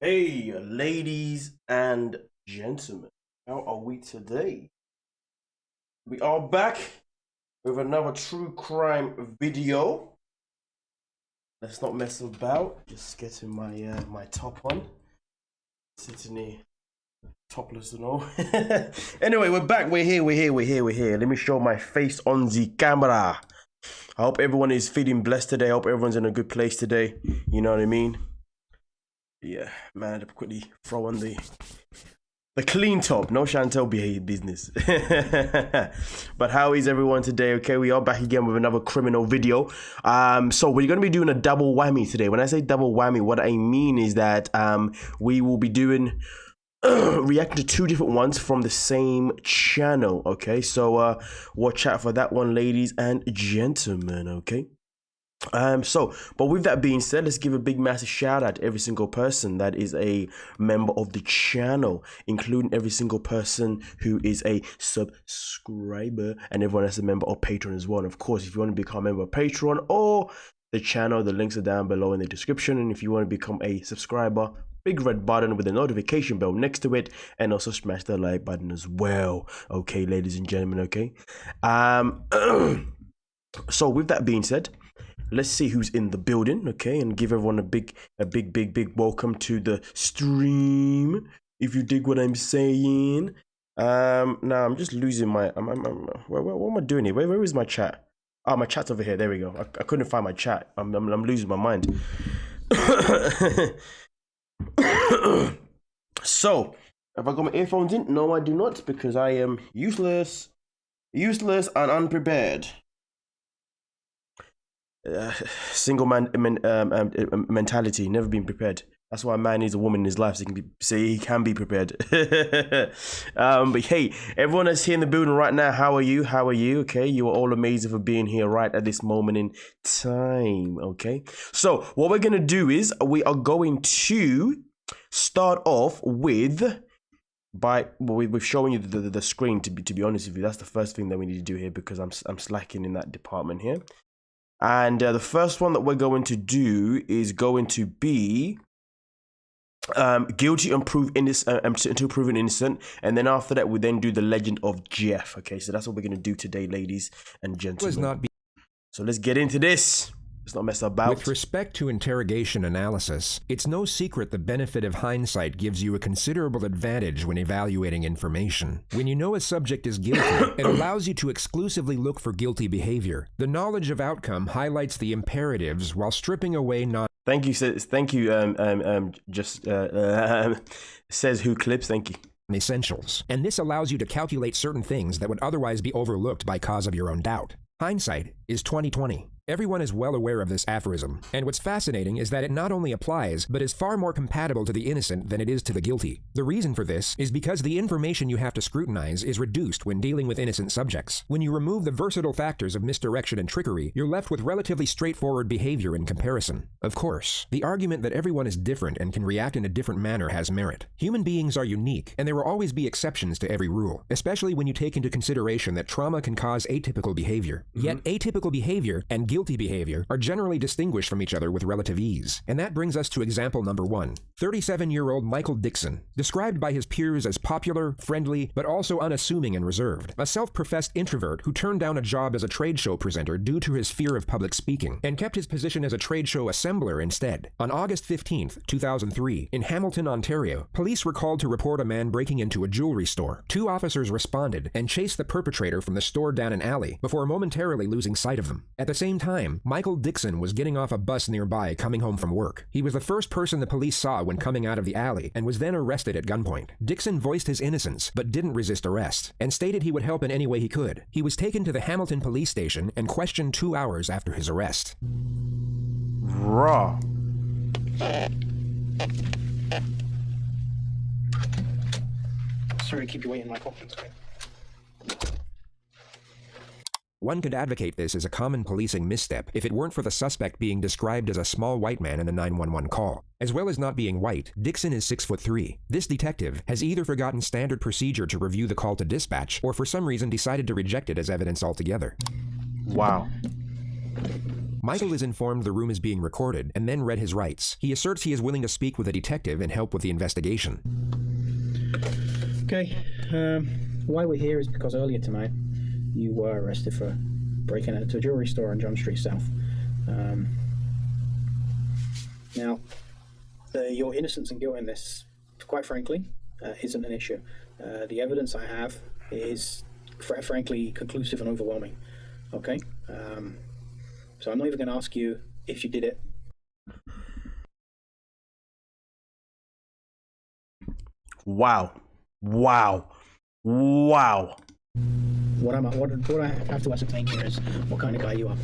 Hey, ladies and gentlemen, how are we today? We are back with another true crime video. Let's not mess about. Just getting my top on, sitting here topless and all. Anyway, we're back. We're here. Let me show my face on the camera. I hope everyone is feeling blessed today. I hope everyone's in a good place today. You know what I mean? Yeah, man, quickly throw on the clean top, no Chantel behave business. But how is everyone today? Okay, we are back again with another criminal video. So we're gonna be doing a double whammy today. When I say double whammy, what I mean is that we will be doing reacting to two different ones from the same channel. Okay, so watch out for that one, ladies and gentlemen. Okay. But with that being said, let's give a big massive shout out to every single person that is a member of the channel, including every single person who is a subscriber and everyone that's a member of Patreon as well. And of course, if you want to become a member of Patreon or the channel, the links are down below in the description. And if you want to become a subscriber, big red button with a notification bell next to it, and also smash the like button as well. Okay, ladies and gentlemen. Okay. So with that being said, let's see who's in the building, okay, and give everyone a big welcome to the stream, if you dig what I'm saying. Now I'm just losing my, what am I doing here? Where is my chat? Oh, my chat's over here. There we go. I couldn't find my chat. I'm losing my mind. So, have I got my earphones in? No, I do not, because I am useless and unprepared. Single man mentality, never been prepared. That's why a man needs a woman in his life so he can be prepared. But hey, everyone that's here in the building right now, how are you? Okay, you are all amazing for being here right at this moment in time. Okay, so what we're gonna do is we are going to start off with with showing you the screen. To be honest with you, that's the first thing that we need to do here, because I'm slacking in that department here. And the first one that we're going to do is going to be guilty until proven innocent. And then after that, we then do the legend of Jeff. Okay, so that's what we're going to do today, ladies and gentlemen. So let's get into this. Let's not mess about. With respect to interrogation analysis, it's no secret the benefit of hindsight gives you a considerable advantage when evaluating information. When you know a subject is guilty, it allows you to exclusively look for guilty behavior. The knowledge of outcome highlights the imperatives while stripping away Thank you, says who clips. Thank you. Essentials. And this allows you to calculate certain things that would otherwise be overlooked by cause of your own doubt. Hindsight is 20/20. Everyone is well aware of this aphorism, and what's fascinating is that it not only applies, but is far more compatible to the innocent than it is to the guilty. The reason for this is because the information you have to scrutinize is reduced when dealing with innocent subjects. When you remove the versatile factors of misdirection and trickery, you're left with relatively straightforward behavior in comparison. Of course, the argument that everyone is different and can react in a different manner has merit. Human beings are unique, and there will always be exceptions to every rule, especially when you take into consideration that trauma can cause atypical behavior. Yet atypical behavior and guilty behavior are generally distinguished from each other with relative ease. And that brings us to example number 1. 37-year-old Michael Dixon, described by his peers as popular, friendly, but also unassuming and reserved. A self-professed introvert who turned down a job as a trade show presenter due to his fear of public speaking, and kept his position as a trade show assembler instead. On August 15th, 2003, in Hamilton, Ontario, police were called to report a man breaking into a jewelry store. 2 officers responded and chased the perpetrator from the store down an alley before momentarily losing sight of them. At the same time, Michael Dixon was getting off a bus nearby coming home from work. He was the first person the police saw when coming out of the alley and was then arrested at gunpoint. Dixon voiced his innocence but didn't resist arrest and stated he would help in any way he could. He was taken to the Hamilton police station and questioned 2 hours after his arrest. Raw. Sorry to keep you waiting, Michael. One could advocate this as a common policing misstep if it weren't for the suspect being described as a small white man in the 911 call. As well as not being white, Dixon is 6'3". This detective has either forgotten standard procedure to review the call to dispatch, or for some reason decided to reject it as evidence altogether. Wow. Michael is informed the room is being recorded and then read his rights. He asserts he is willing to speak with a detective and help with the investigation. Okay, why we're here is because earlier tonight you were arrested for breaking into a jewelry store on John Street South. Now, your innocence and guilt in this, quite frankly, isn't an issue. The evidence I have is, frankly, conclusive and overwhelming. Okay? So I'm not even going to ask you if you did it. Wow. Wow. Wow. What I have to ascertain here is what kind of guy you are.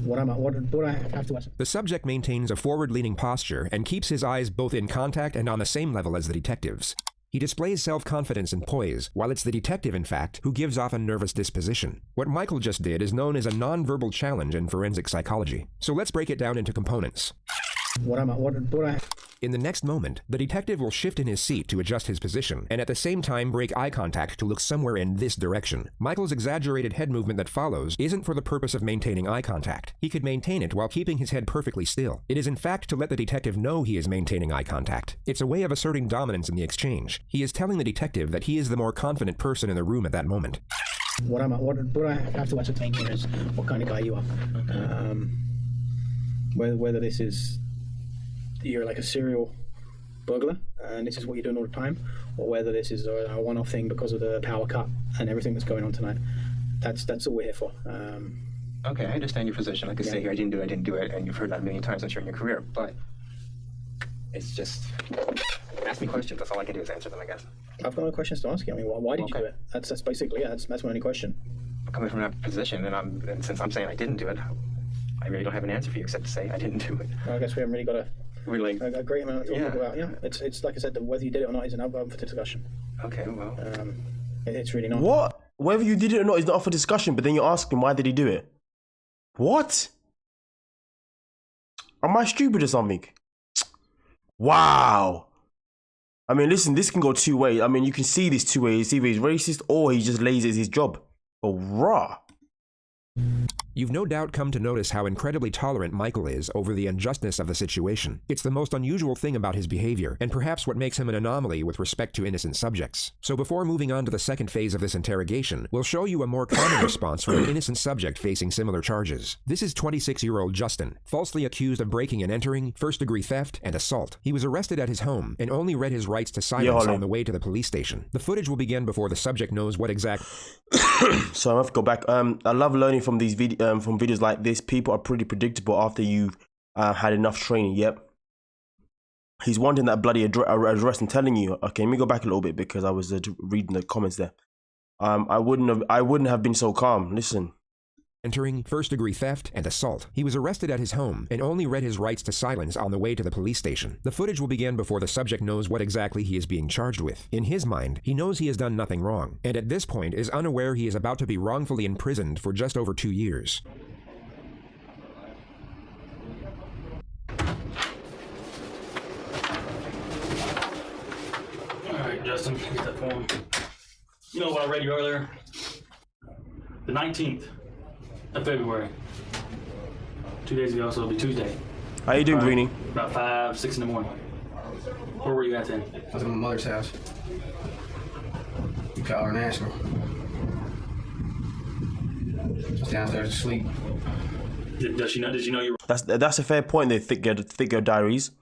What I have to ascertain. The subject maintains a forward-leaning posture and keeps his eyes both in contact and on the same level as the detective's. He displays self-confidence and poise, while it's the detective, in fact, who gives off a nervous disposition. What Michael just did is known as a non-verbal challenge in forensic psychology. So let's break it down into components. In the next moment, the detective will shift in his seat to adjust his position, and at the same time break eye contact to look somewhere in this direction. Michael's exaggerated head movement that follows isn't for the purpose of maintaining eye contact. He could maintain it while keeping his head perfectly still. It is in fact to let the detective know he is maintaining eye contact. It's a way of asserting dominance in the exchange. He is telling the detective that he is the more confident person in the room at that moment. What I have to ascertain here is what kind of guy you are. Whether this is, you're like a serial burglar and this is what you're doing all the time, or whether this is a one-off thing because of the power cut and everything that's going on tonight. That's all we're here for. Okay, I understand your position. Like I say here, I didn't do it, and you've heard that a million times, I'm sure, in your career, but it's just, ask me questions. That's all I can do is answer them, I guess. I've got no questions to ask you. I mean, why did you do it? That's basically it. That's my only question. I'm coming from that position, and since I'm saying I didn't do it, I really don't have an answer for you except to say I didn't do it. Well, I guess we haven't really got a great amount to talk about. Yeah, it's like I said, whether you did it or not is another up for discussion. Okay, well, it's really not. What? Whether you did it or not is not up for discussion, but then you're asking why did he do it? What? Am I stupid or something? Wow. I mean, listen, this can go two ways. I mean, you can see this two ways. Either he's racist or he just lazy at his job. But rah. You've no doubt come to notice how incredibly tolerant Michael is over the unjustness of the situation. It's the most unusual thing about his behavior, and perhaps what makes him an anomaly with respect to innocent subjects. So before moving on to the second phase of this interrogation, we'll show you a more common response from an innocent subject facing similar charges. This is 26-year-old Justin, falsely accused of breaking and entering, first-degree theft, and assault. He was arrested at his home and only read his rights to silence on the way to the police station. The footage will begin before the subject knows what exact... So I have to go back. I love learning from these from videos like this. People are pretty predictable after you've had enough training. Yep. He's wanting that bloody address and telling you. Okay, let me go back a little bit because I was reading the comments there. I wouldn't have been so calm. Listen. Entering, first-degree theft, and assault. He was arrested at his home and only read his rights to silence on the way to the police station. The footage will begin before the subject knows what exactly he is being charged with. In his mind, he knows he has done nothing wrong, and at this point is unaware he is about to be wrongfully imprisoned for just over 2 years. Alright, Justin, get that form. You know what I read you earlier? The 19th of February. 2 days ago, so it'll be Tuesday. How you doing, Greenie? About 5, 6 in the morning. Where were you at then? I was at my mother's house. You call her and ask her. I was downstairs asleep. Did she know you were... That's a fair point there, Thick Girl Diaries.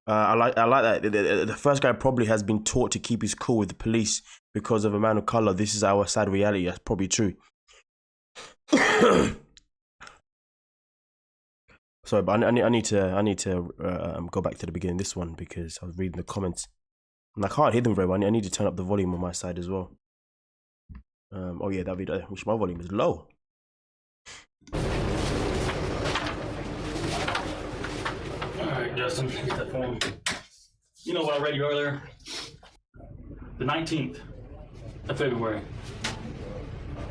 I like that. The first guy probably has been taught to keep his cool with the police because of a man of color. This is our sad reality. That's probably true. Sorry, but I need to go back to the beginning of this one because I was reading the comments and I can't hear them very well. I need to turn up the volume on my side as well. Oh yeah, that video, which my volume is low. Alright, Justin, get that form. You know what I read you earlier? The 19th of February.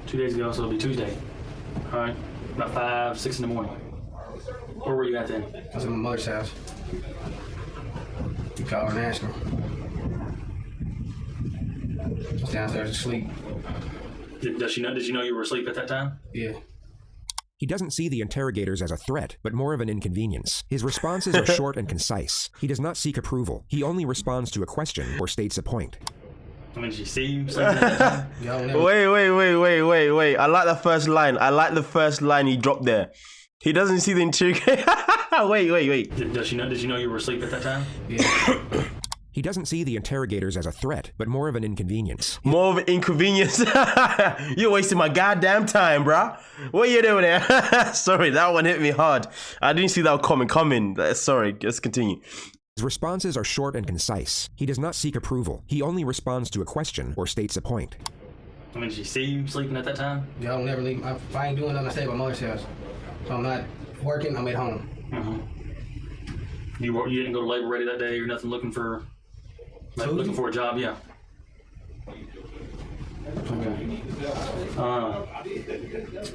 2 days ago, so it'll be Tuesday. Alright, about 5, 6 in the morning. Where were you at then? I was at my mother's house. You call her and ask her. I was downstairs asleep. Did you know you were asleep at that time? Yeah. He doesn't see the interrogators as a threat, but more of an inconvenience. His responses are short and concise. He does not seek approval. He only responds to a question or states a point. I mean, did she see you sleeping at that time? Wait. I like the first line. I like the first line he dropped there. He doesn't see the interrogator. wait. Did she know you were asleep at that time? Yeah. He doesn't see the interrogators as a threat, but more of an inconvenience. More of an inconvenience. You're wasting my goddamn time, bruh. What are you doing there? Sorry, that one hit me hard. I didn't see that coming. Sorry, let's continue. His responses are short and concise. He does not seek approval. He only responds to a question or states a point. I mean, did she see you sleeping at that time? Yeah, I don't never leave. If I ain't doing nothing, I stay at my mother's house. So I'm not working, I'm at home. Mm-hmm. You didn't go to labor ready that day or nothing looking for a job, yeah. Okay.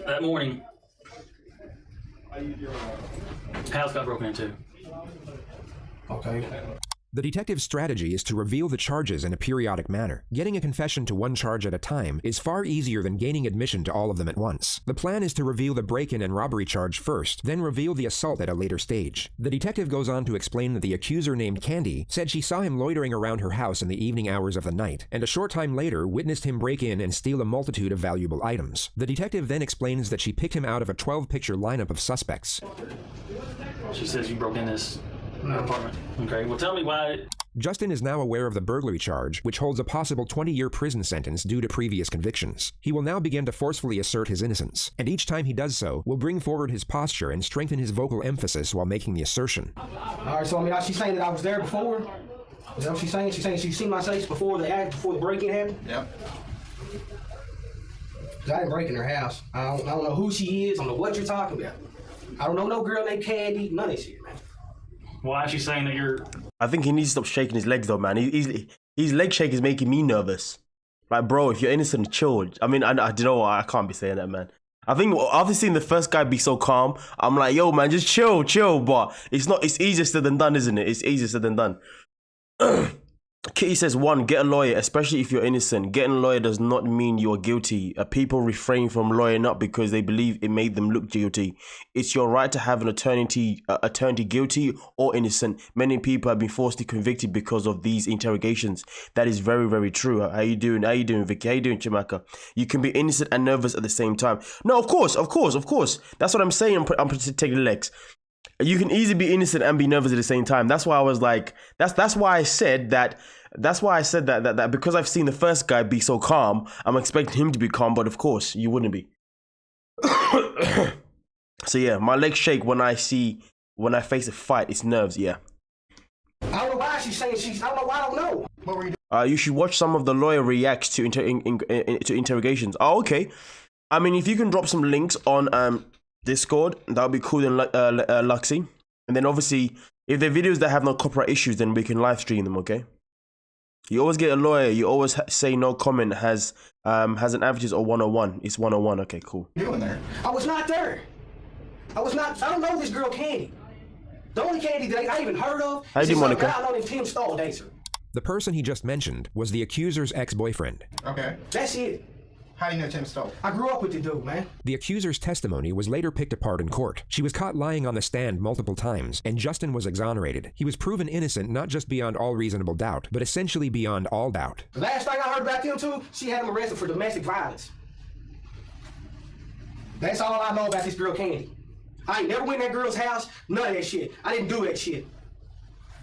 That morning, house got broken into. Okay. The detective's strategy is to reveal the charges in a periodic manner. Getting a confession to one charge at a time is far easier than gaining admission to all of them at once. The plan is to reveal the break-in and robbery charge first, then reveal the assault at a later stage. The detective goes on to explain that the accuser named Candy said she saw him loitering around her house in the evening hours of the night, and a short time later witnessed him break in and steal a multitude of valuable items. The detective then explains that she picked him out of a 12-picture lineup of suspects. She says you broke in this apartment. Okay, well tell me why. Justin is now aware of the burglary charge, which holds a possible 20-year prison sentence due to previous convictions. He will now begin to forcefully assert his innocence, and each time he does so, will bring forward his posture and strengthen his vocal emphasis while making the assertion. All right, so I mean, she's saying that I was there before? Is that what she's saying? She's saying she's seen my face before the break-in happened? Yep. 'Cause I didn't break in her house. I don't know who she is. I don't know what you're talking about. I don't know no girl named Candy. None of this shit, man. Why is she saying that you're... I think he needs to stop shaking his legs though, man. His leg shake is making me nervous. Like, bro, if you're innocent, chill. I mean, I don't know. I can't be saying that, man. I think after seeing the first guy be so calm, I'm like, yo, man, just chill. But it's not. It's easier said than done, isn't it? It's easier said than done. Kitty says, 1, get a lawyer, especially if you're innocent. Getting a lawyer does not mean you're guilty. People refrain from lawyering up because they believe it made them look guilty. It's your right to have an attorney guilty or innocent. Many people have been falsely convicted because of these interrogations. That is very, very true. How you doing, Vicky? How you doing, Chimaka? You can be innocent and nervous at the same time. No, of course. That's what I'm saying. I'm taking the legs. You can easily be innocent and be nervous at the same time. That's why I was like, that's why I said that because I've seen the first guy be so calm, I'm expecting him to be calm, but of course you wouldn't be. So yeah, my legs shake when I face a fight. It's nerves, yeah. I don't know why she's saying I don't know why I don't know. What were you doing? You should watch some of the lawyer reacts to interrogations. Oh, okay. I mean, if you can drop some links on Discord, that would be cool, then Luxy. And then obviously, if they're videos that have no copyright issues, then we can live stream them, okay? You always get a lawyer. You always say no comment has an averages of 101. It's 101. Okay, cool. Doing there? I was not there. I don't know this girl Candy. The only Candy that I even heard of How is you this Monica? guy named Tim Stahl Dacer. The person he just mentioned was the accuser's ex-boyfriend. Okay. That's it. How do you know Tim Stoll? I grew up with the dude, man. The accuser's testimony was later picked apart in court. She was caught lying on the stand multiple times, and Justin was exonerated. He was proven innocent not just beyond all reasonable doubt, but essentially beyond all doubt. The last thing I heard about them two, she had him arrested for domestic violence. That's all I know about this girl Candy. I ain't never went in that girl's house, none of that shit. I didn't do that shit.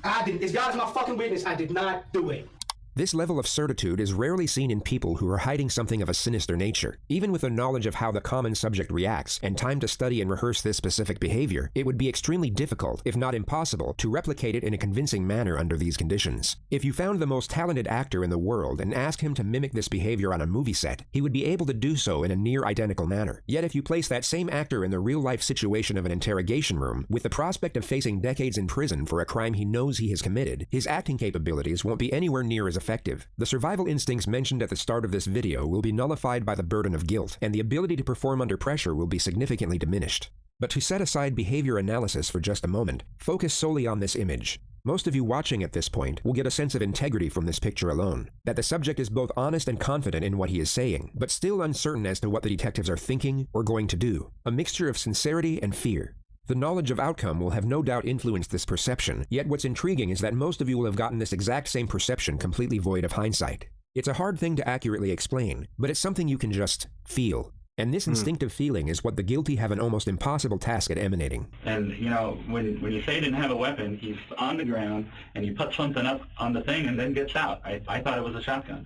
I didn't. As God is my fucking witness, I did not do it. This level of certitude is rarely seen in people who are hiding something of a sinister nature. Even with the knowledge of how the common subject reacts and time to study and rehearse this specific behavior, it would be extremely difficult, if not impossible, to replicate it in a convincing manner under these conditions. If you found the most talented actor in the world and asked him to mimic this behavior on a movie set, he would be able to do so in a near identical manner. Yet if you place that same actor in the real-life situation of an interrogation room, with the prospect of facing decades in prison for a crime he knows he has committed, his acting capabilities won't be anywhere near as effective. The survival instincts mentioned at the start of this video will be nullified by the burden of guilt, and the ability to perform under pressure will be significantly diminished. But to set aside behavior analysis for just a moment, focus solely on this image. Most of you watching at this point will get a sense of integrity from this picture alone, that the subject is both honest and confident in what he is saying, but still uncertain as to what the detectives are thinking or going to do, a mixture of sincerity and fear. The knowledge of outcome will have no doubt influenced this perception, yet what's intriguing is that most of you will have gotten this exact same perception completely void of hindsight. It's a hard thing to accurately explain, but it's something you can just feel. And this instinctive feeling is what the guilty have an almost impossible task at emanating. And, you know, when you say he didn't have a weapon, he's on the ground, and he puts something up on the thing and then gets out. I thought it was a shotgun.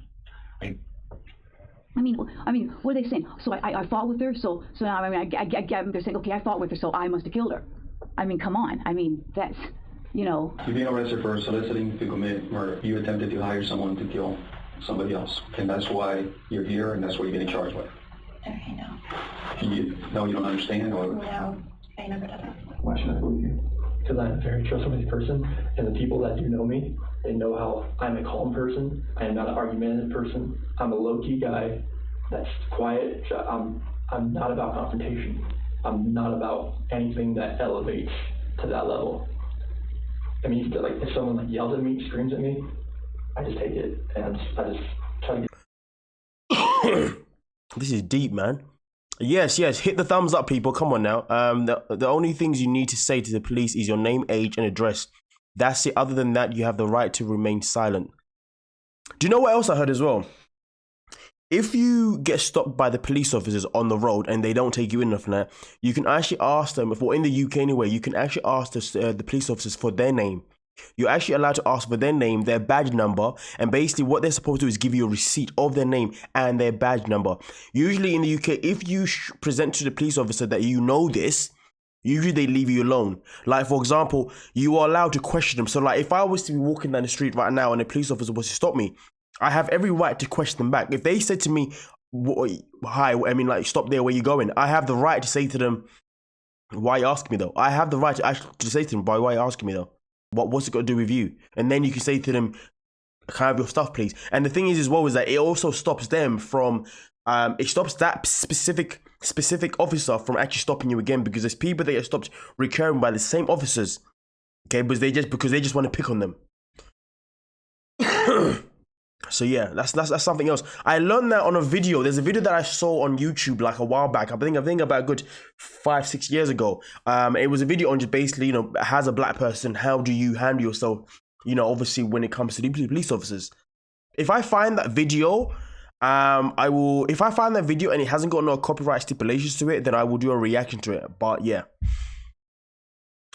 I mean, what are they saying? So I fought with her, so now, I mean, they're saying, okay, I fought with her, so I must have killed her. I mean, come on. I mean, that's, you know. You're being arrested for soliciting to commit murder. You attempted to hire someone to kill somebody else. And that's why you're here, and that's what you're getting charged with. Okay, no. You don't understand? Or? No, I never done that. Why should I believe you? Because I'm a very trustworthy person, and the people that do know me, they know how I'm a calm person. I am not an argumentative person. I'm a low-key guy that's quiet. I'm not about confrontation. I'm not about anything that elevates to that level. I mean, like, if someone like yells at me, screams at me, I just take it, and I just try to get... This is deep, man. Yes, hit the thumbs up, people. Come on now. The only things you need to say to the police is your name, age, and address. That's it. Other than that, you have the right to remain silent. Do you know what else I heard as well? If you get stopped by the police officers on the road and they don't take you in enough now, you can actually ask them, if we're in the UK anyway, you can actually ask the police officers for their name. You're actually allowed to ask for their name, their badge number, and basically what they're supposed to do is give you a receipt of their name and their badge number. Usually in the UK, if you present to the police officer that you know this, usually they leave you alone. Like, for example, you are allowed to question them. So like, if I was to be walking down the street right now and a police officer was to stop me, I have every right to question them back. If they said to me, hi, I mean, like, stop there, where you going? I have the right to say to them, why are you asking me though? I have the right to actually say to them, why are you asking me though? What's it got to do with you? And then you can say to them, can I have your stuff, please? And the thing is as well is that it also stops them from, it stops that specific officer from actually stopping you again, because there's people that get stopped recurring by the same officers, okay, because they just want to pick on them. So yeah, that's something else. I learned that on a video. There's a video that I saw on YouTube like a while back. I think about a good 5-6 years ago. It was a video on just basically, you know, as a black person, how do you handle yourself, you know, obviously when it comes to the police officers. If I find that video, I will. If I find that video and it hasn't got no copyright stipulations to it, then I will do a reaction to it. But yeah.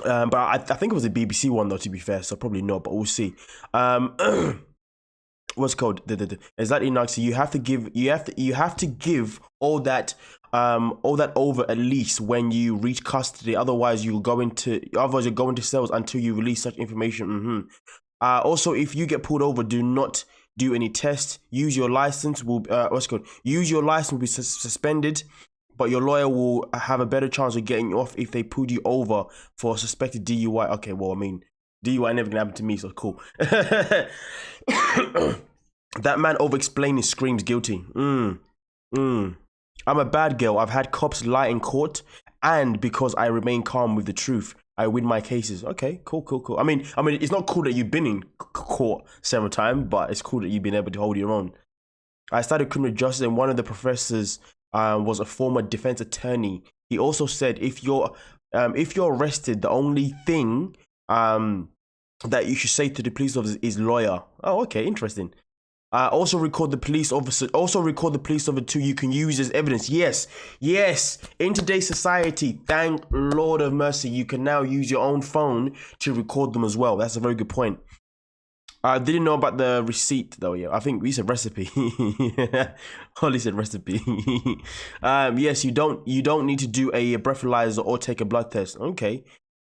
But I think it was a BBC one though, to be fair, so probably not, but we'll see. What's called exactly, Naxi? You have to give all that over at least when you reach custody. Otherwise you're going to cells until you release such information. Also, if you get pulled over, do not do any tests. Use your license will be suspended, but your lawyer will have a better chance of getting you off if they pulled you over for a suspected DUI. Okay, well, I mean, DUI never gonna happen to me, so cool. That man over-explaining screams guilty. I'm a bad girl. I've had cops lie in court, and because I remain calm with the truth, I win my cases. Okay, cool. I mean, it's not cool that you've been in court several times, but it's cool that you've been able to hold your own. I studied criminal justice, and one of the professors was a former defense attorney. He also said, if you're arrested, the only thing that you should say to the police officer is lawyer. Oh, okay, interesting. Also record the police officer. Too. You can use as evidence. Yes. In today's society, thank Lord of mercy, you can now use your own phone to record them as well. That's a very good point. I didn't know about the receipt though. Yeah, I think we said recipe. Holly said recipe. Yes, you don't need to do a breathalyzer or take a blood test. Okay,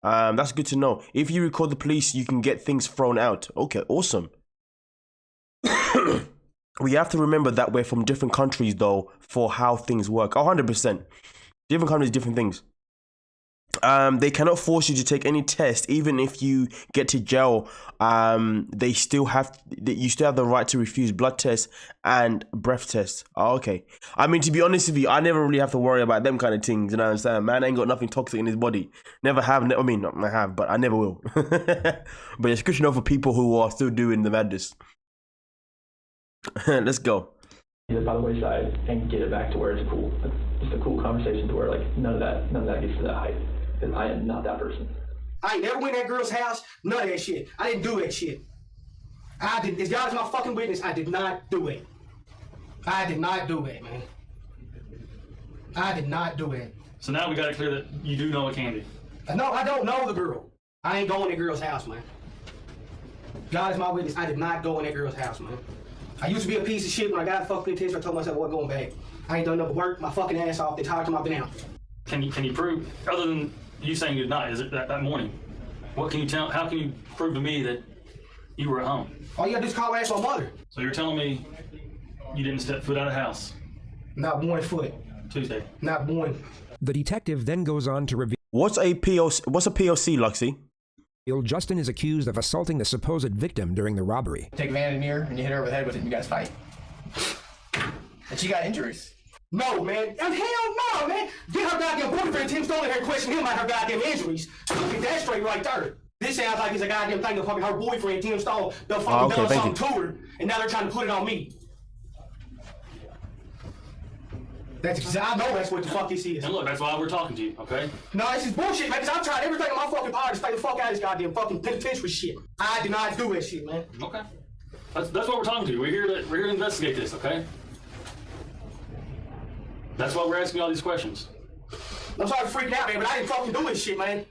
that's good to know. If you record the police, you can get things thrown out. Okay, awesome. We have to remember that we're from different countries though for how things work. 100%. Different countries, different things. They cannot force you to take any test, even if you get to jail. You still have the right to refuse blood tests and breath tests. Oh, okay. I mean, to be honest with you, I never really have to worry about them kind of things. You know what I'm saying? Man ain't got nothing toxic in his body. Never have. I mean, I have, but I never will. But it's good to know for people who are still doing the madness. Let's go. Get it by the wayside and get it back to where it's cool. Just a cool conversation to where like none of that gets to that height. Because I am not that person. I ain't never went in that girl's house. None of that shit. I didn't do that shit. I did. As God is my fucking witness, I did not do it. I did not do it, man. I did not do it. So now we got it clear that you do know a Candy. No, I don't know the girl. I ain't going in that girl's house, man. God is my witness. I did not go in that girl's house, man. I used to be a piece of shit when I got fucking attention. I told myself I wasn't going back. I ain't done nothing but work my fucking ass off the entire time I've been out. Can you prove, other than you saying you did not, is it that morning? What can you tell? How can you prove to me that you were at home? All you gotta do is call and ask my mother. So you're telling me you didn't step foot out of the house? Not one foot. Tuesday. Not one. The detective then goes on to reveal. What's a POC, Luxie? Justin is accused of assaulting the supposed victim during the robbery. Take a van in here and you hit her over the head with it and you guys fight. And she got injuries. No, man. Hell no, man. Get her goddamn boyfriend, Tim Stone, in here and question him about her goddamn injuries. Get that straight right there. This sounds like it's a goddamn thing of fucking her boyfriend, Tim Stone, done fucking done something to her, and now they're trying to put it on me. I know that's what the fuck this is. And look, that's why we're talking to you, okay? No, this is bullshit, man, because I've tried everything in my fucking power to stay the fuck out of this goddamn fucking penitentiary shit. I did not do that shit, man. Okay. That's what we're talking to. We're here to investigate this, okay? That's why we're asking you all these questions. I'm sorry for freaking out, man, but I didn't fucking do this shit, man.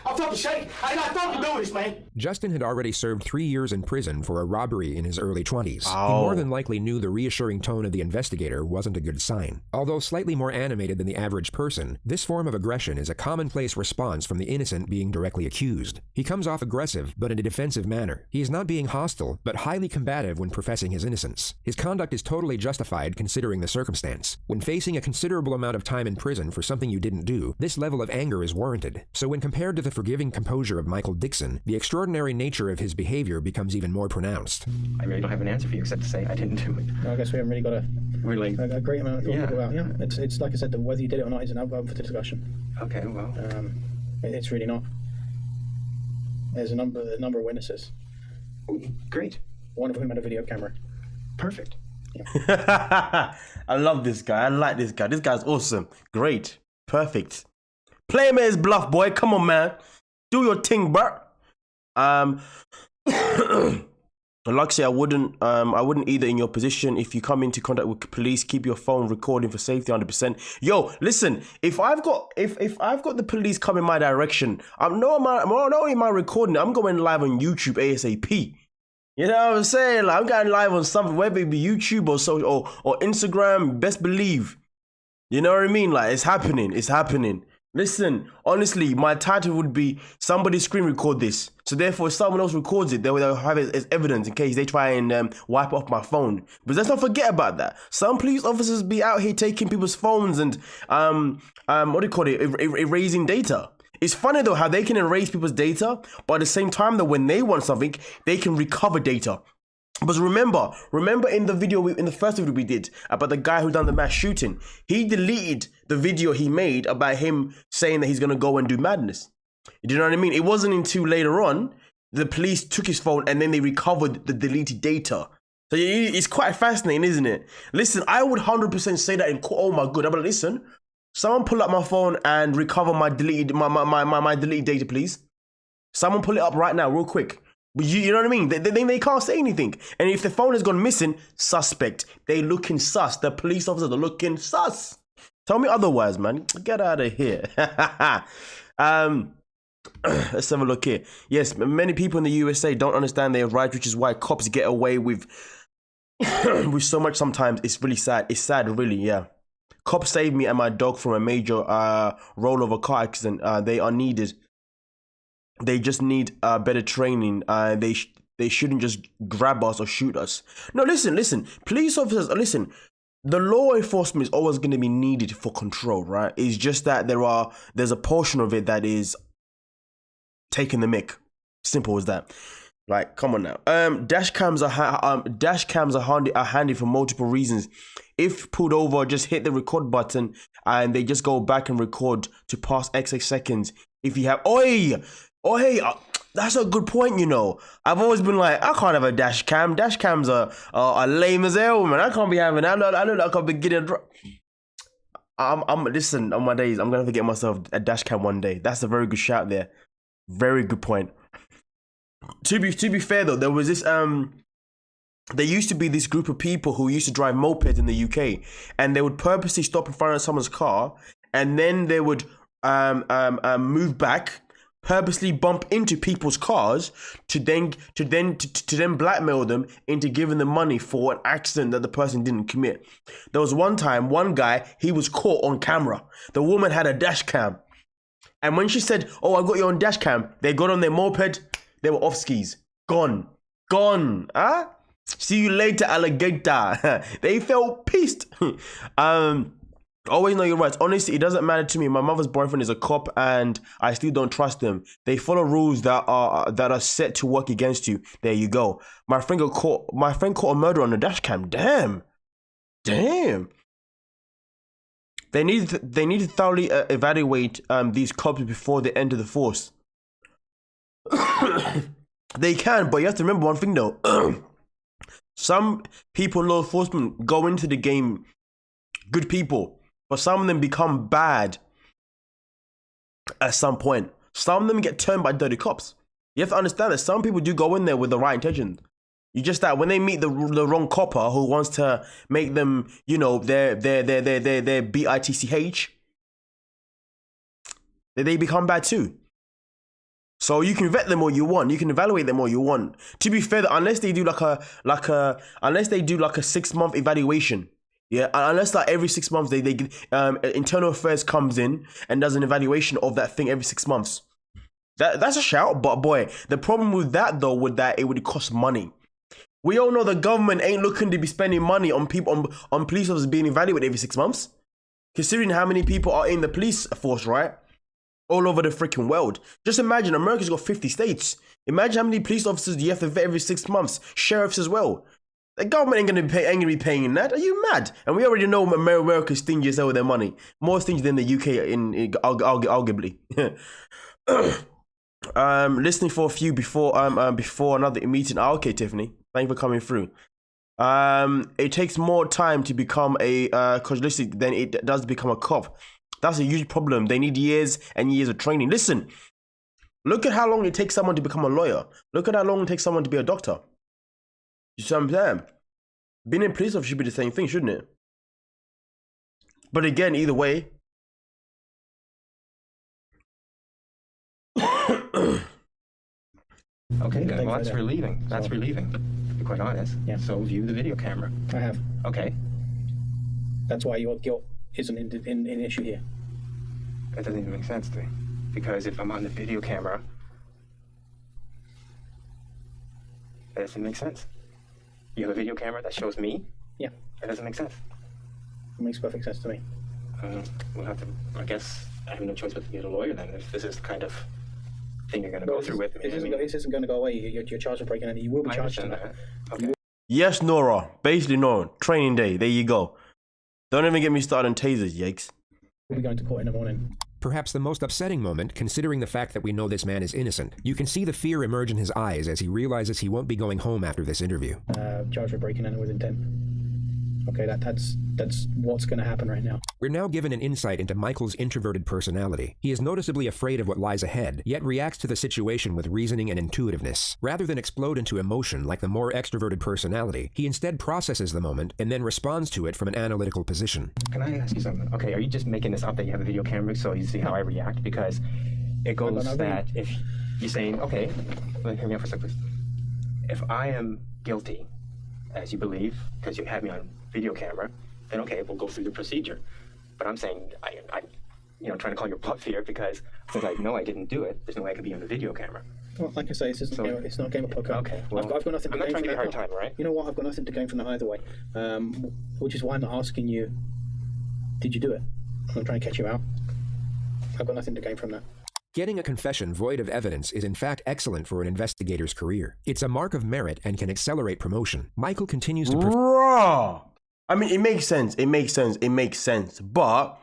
I'm fucking shaking. I did not fucking do this, man. Justin had already served 3 years in prison for a robbery in his early 20s. Oh. He more than likely knew the reassuring tone of the investigator wasn't a good sign. Although slightly more animated than the average person, this form of aggression is a commonplace response from the innocent being directly accused. He comes off aggressive, but in a defensive manner. He is not being hostile, but highly combative when professing his innocence. His conduct is totally justified considering the circumstance. When facing a considerable amount of time in prison for something you didn't do, this level of anger is warranted. So when compared to the forgiving composure of Michael Dixon, the extraordinary nature of his behavior becomes even more pronounced. I really don't have an answer for you except to say I didn't do it. I guess we haven't really got a great amount to talk about. Yeah, it's like I said, whether you did it or not is an outcome for the discussion. Okay, well, it's really not. There's a number of witnesses. Great. One of whom had a video camera. Perfect. I love this guy. I like this guy. This guy's awesome. Great. Perfect. Play him at his bluff, boy. Come on, man. Do your thing, bro. Like I say, I wouldn't either in your position. If you come into contact with police, keep your phone recording for safety 100%. Yo, listen, if I've got the police coming my direction, not only am I recording it, I'm going live on YouTube ASAP. You know what I'm saying? Like, I'm going live on something, whether it be YouTube or social or Instagram, best believe. You know what I mean? Like, it's happening. It's happening. Listen, honestly, my title would be somebody screen record this. So therefore, if someone else records it, they'll have it as evidence in case they try and wipe off my phone. But let's not forget about that. Some police officers be out here taking people's phones and erasing data. It's funny though how they can erase people's data, but at the same time though, when they want something, they can recover data. But remember in the first video we did about the guy who done the mass shooting, he deleted the video he made about him saying that he's gonna go and do madness. Do you know what I mean? It wasn't until later on the police took his phone and then they recovered the deleted data. So it's quite fascinating, isn't it? Listen, I would 100% say that in court. Oh my god! I'm like, listen, someone pull up my phone and recover my deleted my deleted data, please. Someone pull it up right now, real quick. You know what I mean? They can't say anything. And if the phone has gone missing, suspect. They looking sus. The police officers are looking sus. Tell me otherwise, man. Get out of here. Let's have a look here. Yes, many people in the USA don't understand their rights, which is why cops get away with with so much sometimes. It's really sad. It's sad, really, yeah. Cops saved me and my dog from a major rollover car accident. They are needed. They just need better training. They shouldn't just grab us or shoot us. No, listen. Police officers, listen. the law enforcement is always going to be needed for control, right? It's just that there's a portion of it that is taking the mick. Simple as that. Like, come on now. Dash cams are handy for multiple reasons. If pulled over, just hit the record button and they just go back and record to past XX seconds. If you have, that's a good point. You know, I've always been like, I can't have a dash cam. Dash cams are lame as hell, man. I can't be having that. I look like I'll be getting. Listen, on my days, I'm gonna have to get myself a dash cam one day. That's a very good shout there. Very good point. To be fair though, there was this there used to be this group of people who used to drive mopeds in the UK, and they would purposely stop in front of someone's car, and then they would move back, purposely bump into people's cars to then blackmail them into giving them money for an accident that the person didn't commit. There was one time, one guy, he was caught on camera. The woman had a dash cam, and when she said, "Oh, I got you on dash cam," they got on their moped. They were off skis. Gone. Huh? See you later, alligator. They felt pissed. Always know your rights. Honestly, it doesn't matter to me. My mother's boyfriend is a cop and I still don't trust them. They follow rules that are set to work against you. There you go. My friend caught a murder on the dash cam. Damn. They need to thoroughly evaluate these cops before they enter the force. They can, but you have to remember one thing though. Some people in law enforcement go into the game good people, but some of them become bad at some point. Some of them get turned by dirty cops. You have to understand that some people do go in there with the right intention. You just that when they meet the wrong copper who wants to make them, you know, their BITCH, they become bad too. So you can vet them all you want, you can evaluate them all you want. To be fair, unless they do like a 6-month evaluation, yeah, unless like every 6 months they internal affairs comes in and does an evaluation of that thing every 6 months. That's a shout, but boy, the problem with that though would that it would cost money. We all know the government ain't looking to be spending money on people on police officers being evaluated every 6 months, considering how many people are in the police force, right? All over the freaking world. Just imagine, America's got 50 states. Imagine how many police officers you have to vet every 6 months. Sheriffs as well. The government ain't gonna be paying that. Are you mad? And we already know America's stingy as hell with their money. More stingy than the UK, arguably. Listening for a few before another meeting. Okay, Tiffany, thank you for coming through. It takes more time to become a casualist than it does to become a cop. That's a huge problem. They need years and years of training. Listen, look at how long it takes someone to become a lawyer. Look at how long it takes someone to be a doctor. You see what I'm saying? Being a police officer should be the same thing, shouldn't it? But again, either way. Okay, then. Well, that's relieving. That's relieving, to be quite honest. Yeah. So view the video camera. I have. Okay. That's why your guilt isn't an issue here. That doesn't even make sense to me. Because if I'm on the video camera, that doesn't make sense. You have a video camera that shows me? Yeah. That doesn't make sense. It makes perfect sense to me. We'll have to, I guess, I have no choice but to get a lawyer then, if this is the kind of thing you're going to go through with me. This isn't going to go away. You're charged with breaking in. You will be charged tonight. Okay. Yes, Nora. Basically, no. Training day. There you go. Don't even get me started on tasers, yikes. We'll be going to court in the morning. Perhaps the most upsetting moment, considering the fact that we know this man is innocent. You can see the fear emerge in his eyes as he realizes he won't be going home after this interview. Charged with breaking in with intent. Okay, that's what's going to happen right now. We're now given an insight into Michael's introverted personality. He is noticeably afraid of what lies ahead, yet reacts to the situation with reasoning and intuitiveness. Rather than explode into emotion like the more extroverted personality, he instead processes the moment and then responds to it from an analytical position. Can I ask you something? Okay, are you just making this up that you have a video camera so you see how I react? Because it goes that if you're saying, okay, hear me out for a second, please. If I am guilty, as you believe, because you have me on video camera, then okay, we'll go through the procedure. But I'm saying, I'm trying to call your bluff here because since I know I didn't do it, there's no way I could be on the video camera. Well, like I say, it's not a game of poker. Okay, well, I've got nothing to I'm not gain trying to from give you a that. hard time, right? You know what? I've got nothing to gain from that either way. Which is why I'm not asking you, did you do it? I'm trying to catch you out. I've got nothing to gain from that. Getting a confession void of evidence is in fact excellent for an investigator's career. It's a mark of merit and can accelerate promotion. Michael continues to... Bruh. I mean, it makes sense. It makes sense. It makes sense. But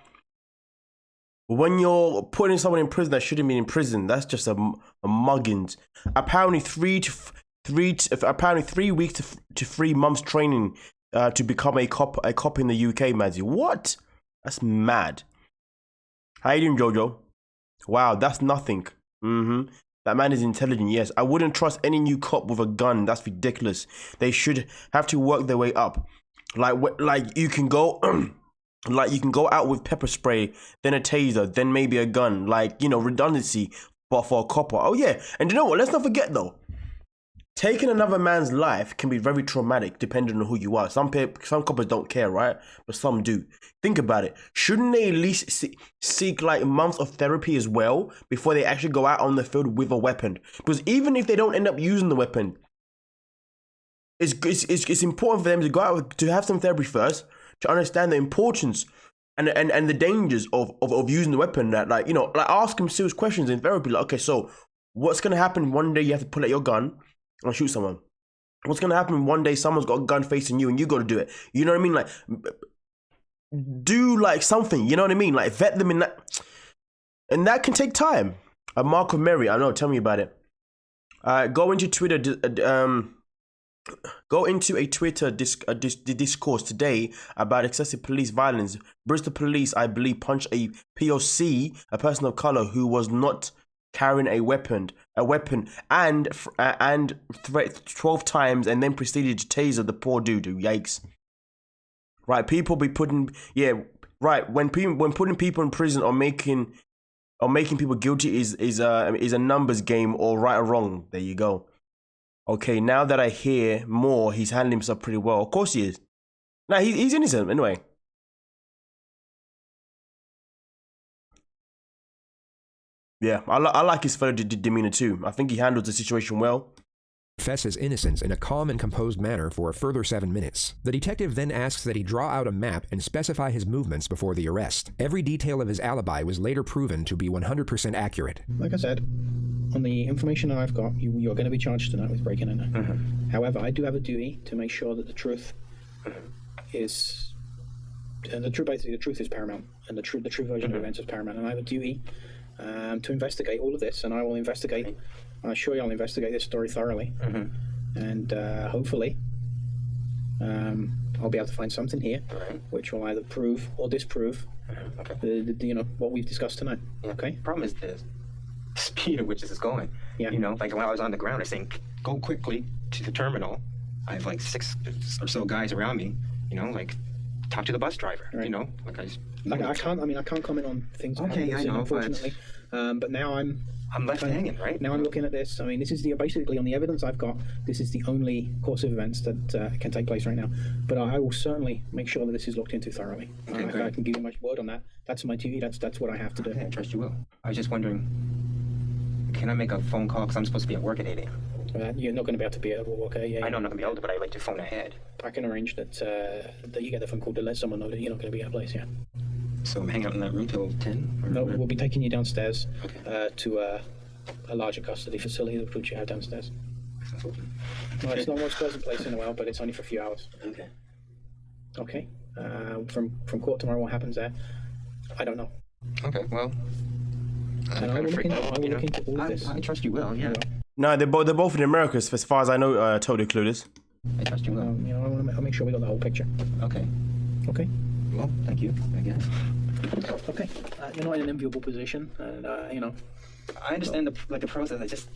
when you're putting someone in prison that shouldn't be in prison, that's just a muggins. Apparently 3 weeks to 3 months training to become a cop in the UK, Maddie. What? That's mad. How you doing, Jojo? Wow, that's nothing. That man is intelligent, yes. I wouldn't trust any new cop with a gun. That's ridiculous. They should have to work their way up. Like you can go... like you can go out with pepper spray, then a taser, then maybe a gun. Like, you know, redundancy, but for a copper. Oh yeah, and you know what? Let's not forget though. Taking another man's life can be very traumatic depending on who you are. Some coppers don't care, right? But some do. Think about it. Shouldn't they at least seek like months of therapy as well before they actually go out on the field with a weapon? Because even if they don't end up using the weapon, it's important for them to go out to have some therapy first, to understand the importance and the dangers of using the weapon. That, like, you know, like ask them serious questions in therapy. Like, okay, so what's gonna happen one day you have to pull out your gun and shoot someone? What's gonna happen one day someone's got a gun facing you and you got to do it? You know what I mean? Like, do like something. You know what I mean? Like, vet them in that, and that can take time. A mark of merit. I know. Tell me about it. Go into Twitter. Go into a Twitter discourse today about excessive police violence. Bristol police, I believe, punched a POC, a person of color who was not carrying a weapon, and threat 12 times, and then proceeded to taser the poor dude. Yikes! Right, people be putting when putting people in prison or making people guilty is a numbers game, or right or wrong. There you go. Okay, now that I hear more, he's handling himself pretty well. Of course he is. Nah, he's innocent anyway. Yeah, I like his fellow demeanor too. I think he handles the situation well. Confess his innocence in a calm and composed manner for a further 7 minutes. The detective then asks that he draw out a map and specify his movements before the arrest. Every detail of his alibi was later proven to be 100% accurate. Like I said, on the information that I've got, you're going to be charged tonight with breaking in. However, I do have a duty to make sure that the truth is, and basically the truth is paramount, and the true version of events is paramount. And I have a duty to investigate all of this, and I will investigate. I assure you, I'll investigate this story thoroughly, and hopefully, I'll be able to find something here which will either prove or disprove, what we've discussed tonight. Yeah. Okay. Problem is the speed at which this is going. Yeah. You know, like when I was on the ground, I was saying, go quickly to the terminal. I have like 6 or so guys around me. You know, like talk to the bus driver. Right. You know, like I can't comment on things. Okay, I know, unfortunately. But now I'm left hanging, right? Now I'm looking at this. I mean, this is basically on the evidence I've got. This is the only course of events that can take place right now. But I will certainly make sure that this is looked into thoroughly. Okay, I can give you my word on that. That's my duty. That's what I have to do. Okay, I trust you will. I was just wondering, can I make a phone call? Because I'm supposed to be at work at 8 a.m. You're not going to be able to be able to work. I know I'm not going to be able to, but I like to phone ahead. I can arrange that you get the phone call to let someone know that you're not going to be at a place. Yeah. So I'm hanging out in that room till 10? No, we'll be taking you downstairs to a larger custody facility that you have downstairs. Well, it's not the most pleasant place in the world, but it's only for a few hours. Okay. Okay. From court tomorrow, what happens there? I don't know. Okay. Well, I will look into all of this. I trust you will. Yeah. No, they're both in America, as far as I know. Totally clueless. I trust you will. I'll make sure we got the whole picture. Okay. Okay. Well, thank you, I guess. Okay. You're not in an enviable position, and I understand the process.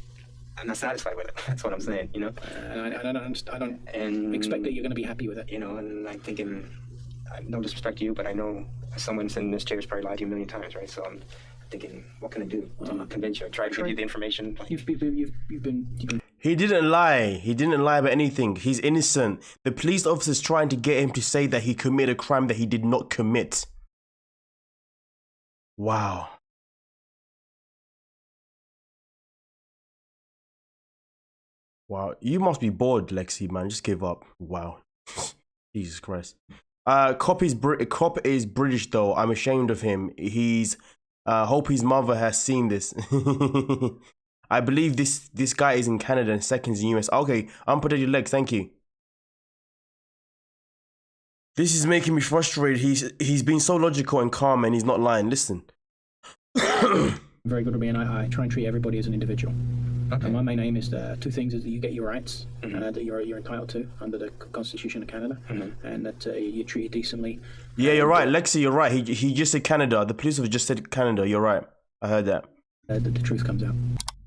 I'm not satisfied with it. That's what I'm saying. You know. And I don't expect that you're going to be happy with it. You know, and I'm thinking, no disrespect to you, but I know someone sitting in this chair has probably lied to you a million times, right? So I'm thinking, what can I do to convince you? I tried to give you the information. Like, you've been. He didn't lie. He didn't lie about anything. He's innocent. The police officer's trying to get him to say that he committed a crime that he did not commit. Wow. Wow, you must be bored, Lexi, man. Just give up. Wow. Jesus Christ. Cop is British though. I'm ashamed of him. He's hope his mother has seen this. I believe this guy is in Canada and second's in US. Okay, unprotected legs, thank you. This is making me frustrated. He's been so logical and calm and he's not lying. Listen. Very good at me, and I try and treat everybody as an individual. Okay. And my main aim is two things: is that you get your rights that you're entitled to under the Constitution of Canada, and that you're treated decently. Yeah, you're right, Lexi. You're right. He just said Canada. The police have just said Canada. You're right. I heard that. The truth comes out.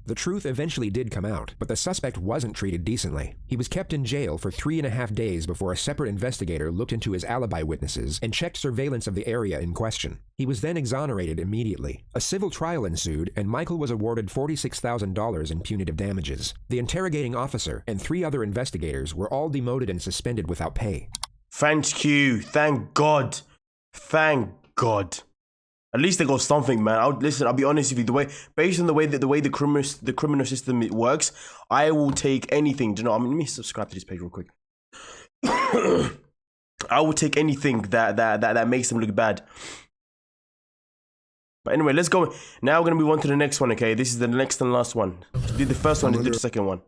The truth eventually did come out, but the suspect wasn't treated decently. He was kept in jail for 3.5 days before a separate investigator looked into his alibi witnesses and checked surveillance of the area in question. He was then exonerated immediately. A civil trial ensued, and Michael was awarded $46,000 in punitive damages. The interrogating officer and 3 other investigators were all demoted and suspended without pay. Thank you. Thank God. Thank God. At least they got something, man. I'll be honest with you. Based on the way the criminal system works, I will take anything. Do you know? I mean, let me subscribe to this page real quick. I will take anything that makes them look bad. But anyway, let's go. Now we're gonna move on to the next one. Okay, this is the next and last one. Did the first one, did the second one.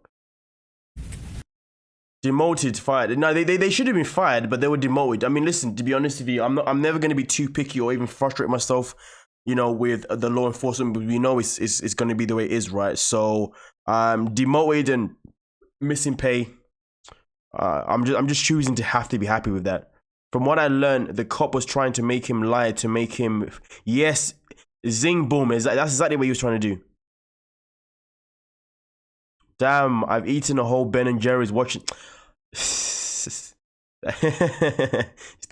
Demoted, fired. No, they should have been fired, but they were demoted. I mean, listen, to be honest with you, I'm never going to be too picky or even frustrate myself, you know, with the law enforcement. But we know it's going to be the way it is, right? So, demoted and missing pay. I'm just choosing to have to be happy with that. From what I learned, the cop was trying to make him lie, to make him, yes, zing boom. That's exactly what he was trying to do. Damn, I've eaten a whole Ben and Jerry's watching. Stay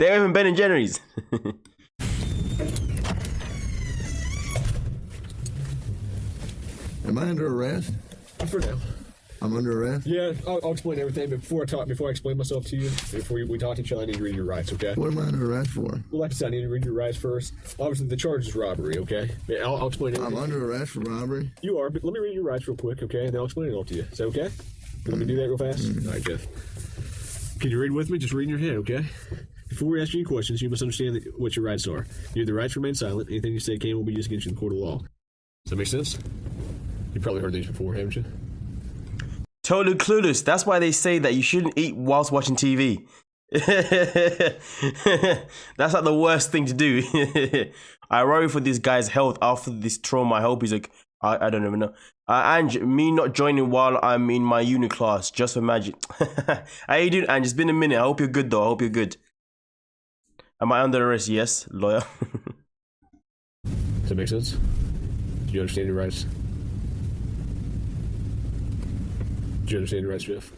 away from Ben and Jerry's. Am I under arrest? For now. I'm under arrest? Yeah, I'll explain everything, but before I explain myself to you, before we talk to each other, I need to read your rights, okay? What am I under arrest for? Well, like I said, I need to read your rights first. Obviously, the charge is robbery, okay? I'll explain everything. I'm under arrest for robbery? You are, but let me read your rights real quick, okay? And then I'll explain it all to you. Is that okay? Let me do that real fast? All right, Jeff. Can you read with me? Just read in your head, okay? Before we ask you any questions, you must understand what your rights are. You have the right to remain silent. Anything you say can will be used against you in the court of law. Does that make sense? You've probably heard these before, haven't you? Totally clueless. That's why they say that you shouldn't eat whilst watching TV. That's like the worst thing to do. I worry for this guy's health after this trauma. I hope he's like, I don't even know. Ange, me not joining while I'm in my uni class, just for magic. How you doing, Ange? It's been a minute. I hope you're good though. I hope you're good. Am I under arrest? Yes, lawyer. Does that make sense? Do you understand your rights? Do you understand your rights, Jeff?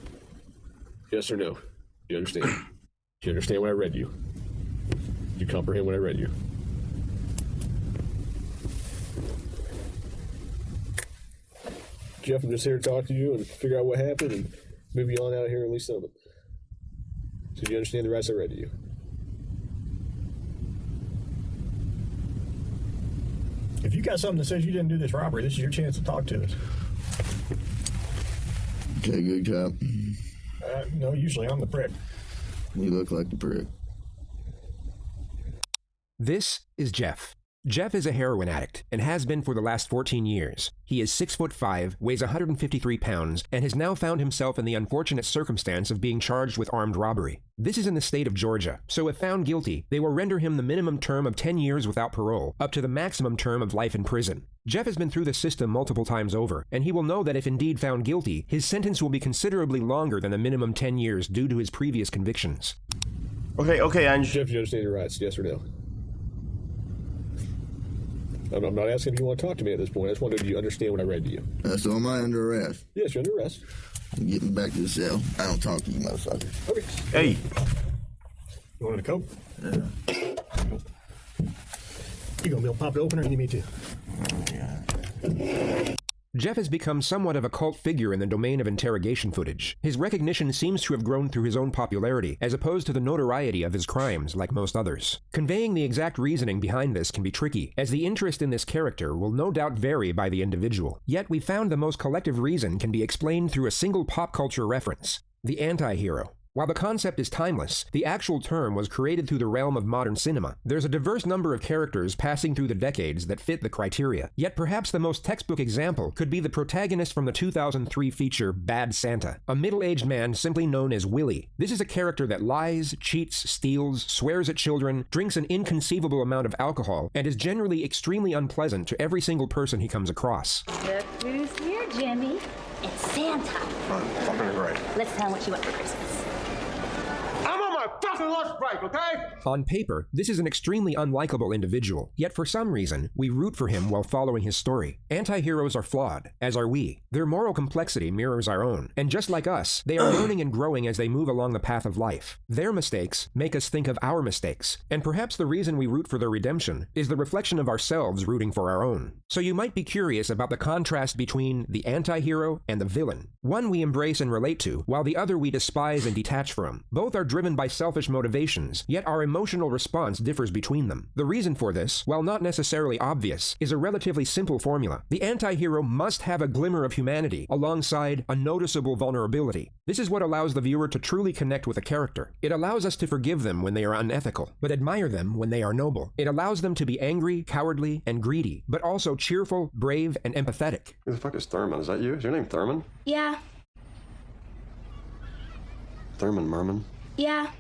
Yes or no? Do you understand? Do you understand what I read you? Do you comprehend what I read you? Jeff, I'm just here to talk to you and figure out what happened and move you on out of here, at least some of it. So do you understand the rights I read to you? If you got something that says you didn't do this robbery, this is your chance to talk to us. Okay, good cop. No, usually I'm the prick. You look like the prick. This is Jeff. Jeff is a heroin addict and has been for the last 14 years. He is 6'5", weighs 153 pounds, and has now found himself in the unfortunate circumstance of being charged with armed robbery. This is in the state of Georgia, so if found guilty, they will render him the minimum term of 10 years without parole, up to the maximum term of life in prison. Jeff has been through the system multiple times over, and he will know that if indeed found guilty, his sentence will be considerably longer than the minimum 10 years due to his previous convictions. Okay, Ange. Jeff, do you understand your rights? Yes or no? I'm not asking if you want to talk to me at this point. I just wanted to know, do you understand what I read to you? So am I under arrest? Yes, you're under arrest. I'm getting back to the cell. I don't talk to you, motherfucker. Okay. Hey. You want a Coke? Yeah. You gonna be able to pop it open or you need me to? Yeah. Jeff has become somewhat of a cult figure in the domain of interrogation footage. His recognition seems to have grown through his own popularity, as opposed to the notoriety of his crimes, like most others. Conveying the exact reasoning behind this can be tricky, as the interest in this character will no doubt vary by the individual. Yet we found the most collective reason can be explained through a single pop culture reference: the anti-hero. While the concept is timeless, the actual term was created through the realm of modern cinema. There's a diverse number of characters passing through the decades that fit the criteria. Yet perhaps the most textbook example could be the protagonist from the 2003 feature Bad Santa, a middle-aged man simply known as Willie. This is a character that lies, cheats, steals, swears at children, drinks an inconceivable amount of alcohol, and is generally extremely unpleasant to every single person he comes across. Look who's here, Jimmy. It's Santa. Fucking great. Let's tell him what you want for Christmas. I'm on my fucking lunch break, okay? On paper, this is an extremely unlikable individual, yet for some reason, we root for him while following his story. Anti-heroes are flawed, as are we. Their moral complexity mirrors our own, and just like us, they are learning and growing as they move along the path of life. Their mistakes make us think of our mistakes, and perhaps the reason we root for their redemption is the reflection of ourselves rooting for our own. So you might be curious about the contrast between the anti-hero and the villain. One we embrace and relate to, while the other we despise and detach from. Both are driven by selfish motivations, yet our emotional response differs between them. The reason for this, while not necessarily obvious, is a relatively simple formula. The anti-hero must have a glimmer of humanity, alongside a noticeable vulnerability. This is what allows the viewer to truly connect with a character. It allows us to forgive them when they are unethical, but admire them when they are noble. It allows them to be angry, cowardly, and greedy, but also cheerful, brave, and empathetic. Who the fuck is Thurman? Is that you? Is your name Thurman? Yeah. Thurman Merman? Yeah.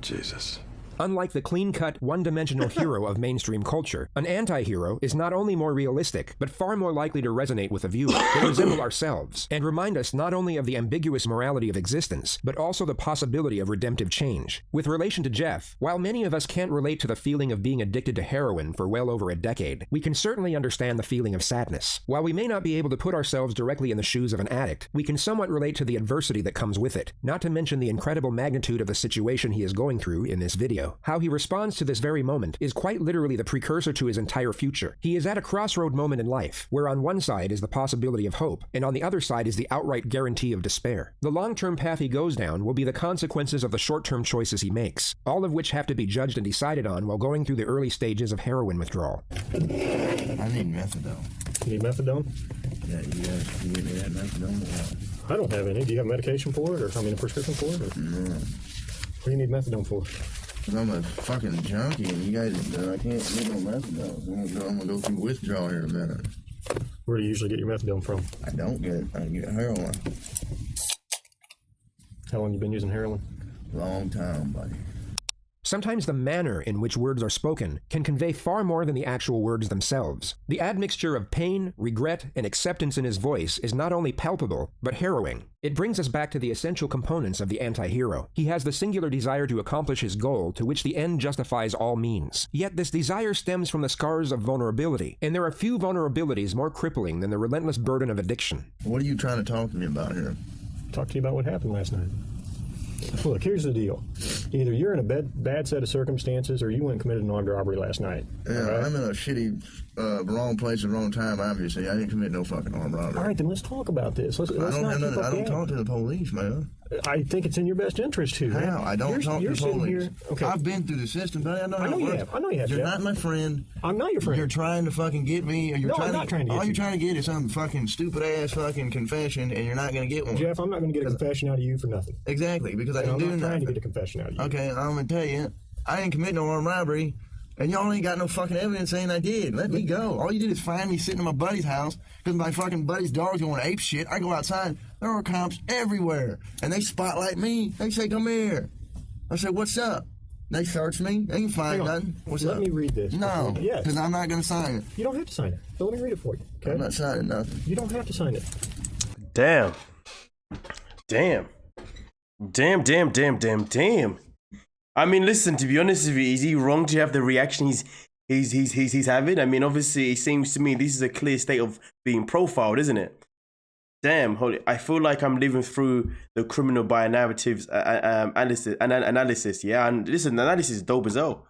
Jesus. Unlike the clean-cut, one-dimensional hero of mainstream culture, an anti-hero is not only more realistic, but far more likely to resonate with the viewer. They resemble ourselves, and remind us not only of the ambiguous morality of existence, but also the possibility of redemptive change. With relation to Jeff, while many of us can't relate to the feeling of being addicted to heroin for well over a decade, we can certainly understand the feeling of sadness. While we may not be able to put ourselves directly in the shoes of an addict, we can somewhat relate to the adversity that comes with it, not to mention the incredible magnitude of the situation he is going through in this video. How he responds to this very moment is quite literally the precursor to his entire future. He is at a crossroad moment in life, where on one side is the possibility of hope, and on the other side is the outright guarantee of despair. The long-term path he goes down will be the consequences of the short-term choices he makes, all of which have to be judged and decided on while going through the early stages of heroin withdrawal. I need methadone. You need methadone? Yeah, you guys can get me that methadone? I don't have any. Do you have medication for it, or a prescription for it? Or? No. What do you need methadone for? Because I'm a fucking junkie, and you guys, I can't get no methadone. I'm gonna go through withdrawal here in a minute. Where do you usually get your methadone from? I don't get it. I get heroin. How long you been using heroin? Long time, buddy. Sometimes the manner in which words are spoken can convey far more than the actual words themselves. The admixture of pain, regret, and acceptance in his voice is not only palpable, but harrowing. It brings us back to the essential components of the anti-hero. He has the singular desire to accomplish his goal, to which the end justifies all means. Yet this desire stems from the scars of vulnerability, and there are few vulnerabilities more crippling than the relentless burden of addiction. What are you trying to talk to me about here? Talk to you about what happened last night. Look, here's the deal. Either you're in a bad set of circumstances, or you went and committed an armed robbery last night. Yeah, right? I'm in a shitty, wrong place at the wrong time, obviously. I didn't commit no fucking armed robbery. All right, then let's talk about this. I don't talk to the police, man. I think it's in your best interest to. How? Man. I don't talk to the police. Here, okay. I've been through the system, buddy. I know how it works. I know you have. You're Jeff. not my friend. I'm not your friend. You're trying to fucking get me. Or you're I'm not trying to get all you. you're trying to get is some fucking stupid ass fucking confession, and you're not going to get one. Jeff, I'm not going to get a confession out of you for nothing. Exactly, because I didn't do nothing. I'm not trying to get a confession out of you. Okay, I'm going to tell you, I didn't commit no armed robbery. And y'all ain't got no fucking evidence saying I did. Let me go. All you did is find me sitting in my buddy's house because my fucking buddy's dog's going ape shit. I go outside. There are cops everywhere. And they spotlight me. They say, come here. I say, what's up? They search me. They ain't find nothing. What's up? Let me read this. No, because I'm not going to sign it. You don't have to sign it. So let me read it for you. Okay? I'm not signing nothing. You don't have to sign it. Damn. Damn. Damn, damn, damn, damn, damn. I mean, listen, to be honest with you, is he wrong to have the reaction he's having? I mean, obviously, it seems to me this is a clear state of being profiled, isn't it? Damn, I feel like I'm living through the criminal by narratives analysis, yeah? And listen, the analysis is dope as hell.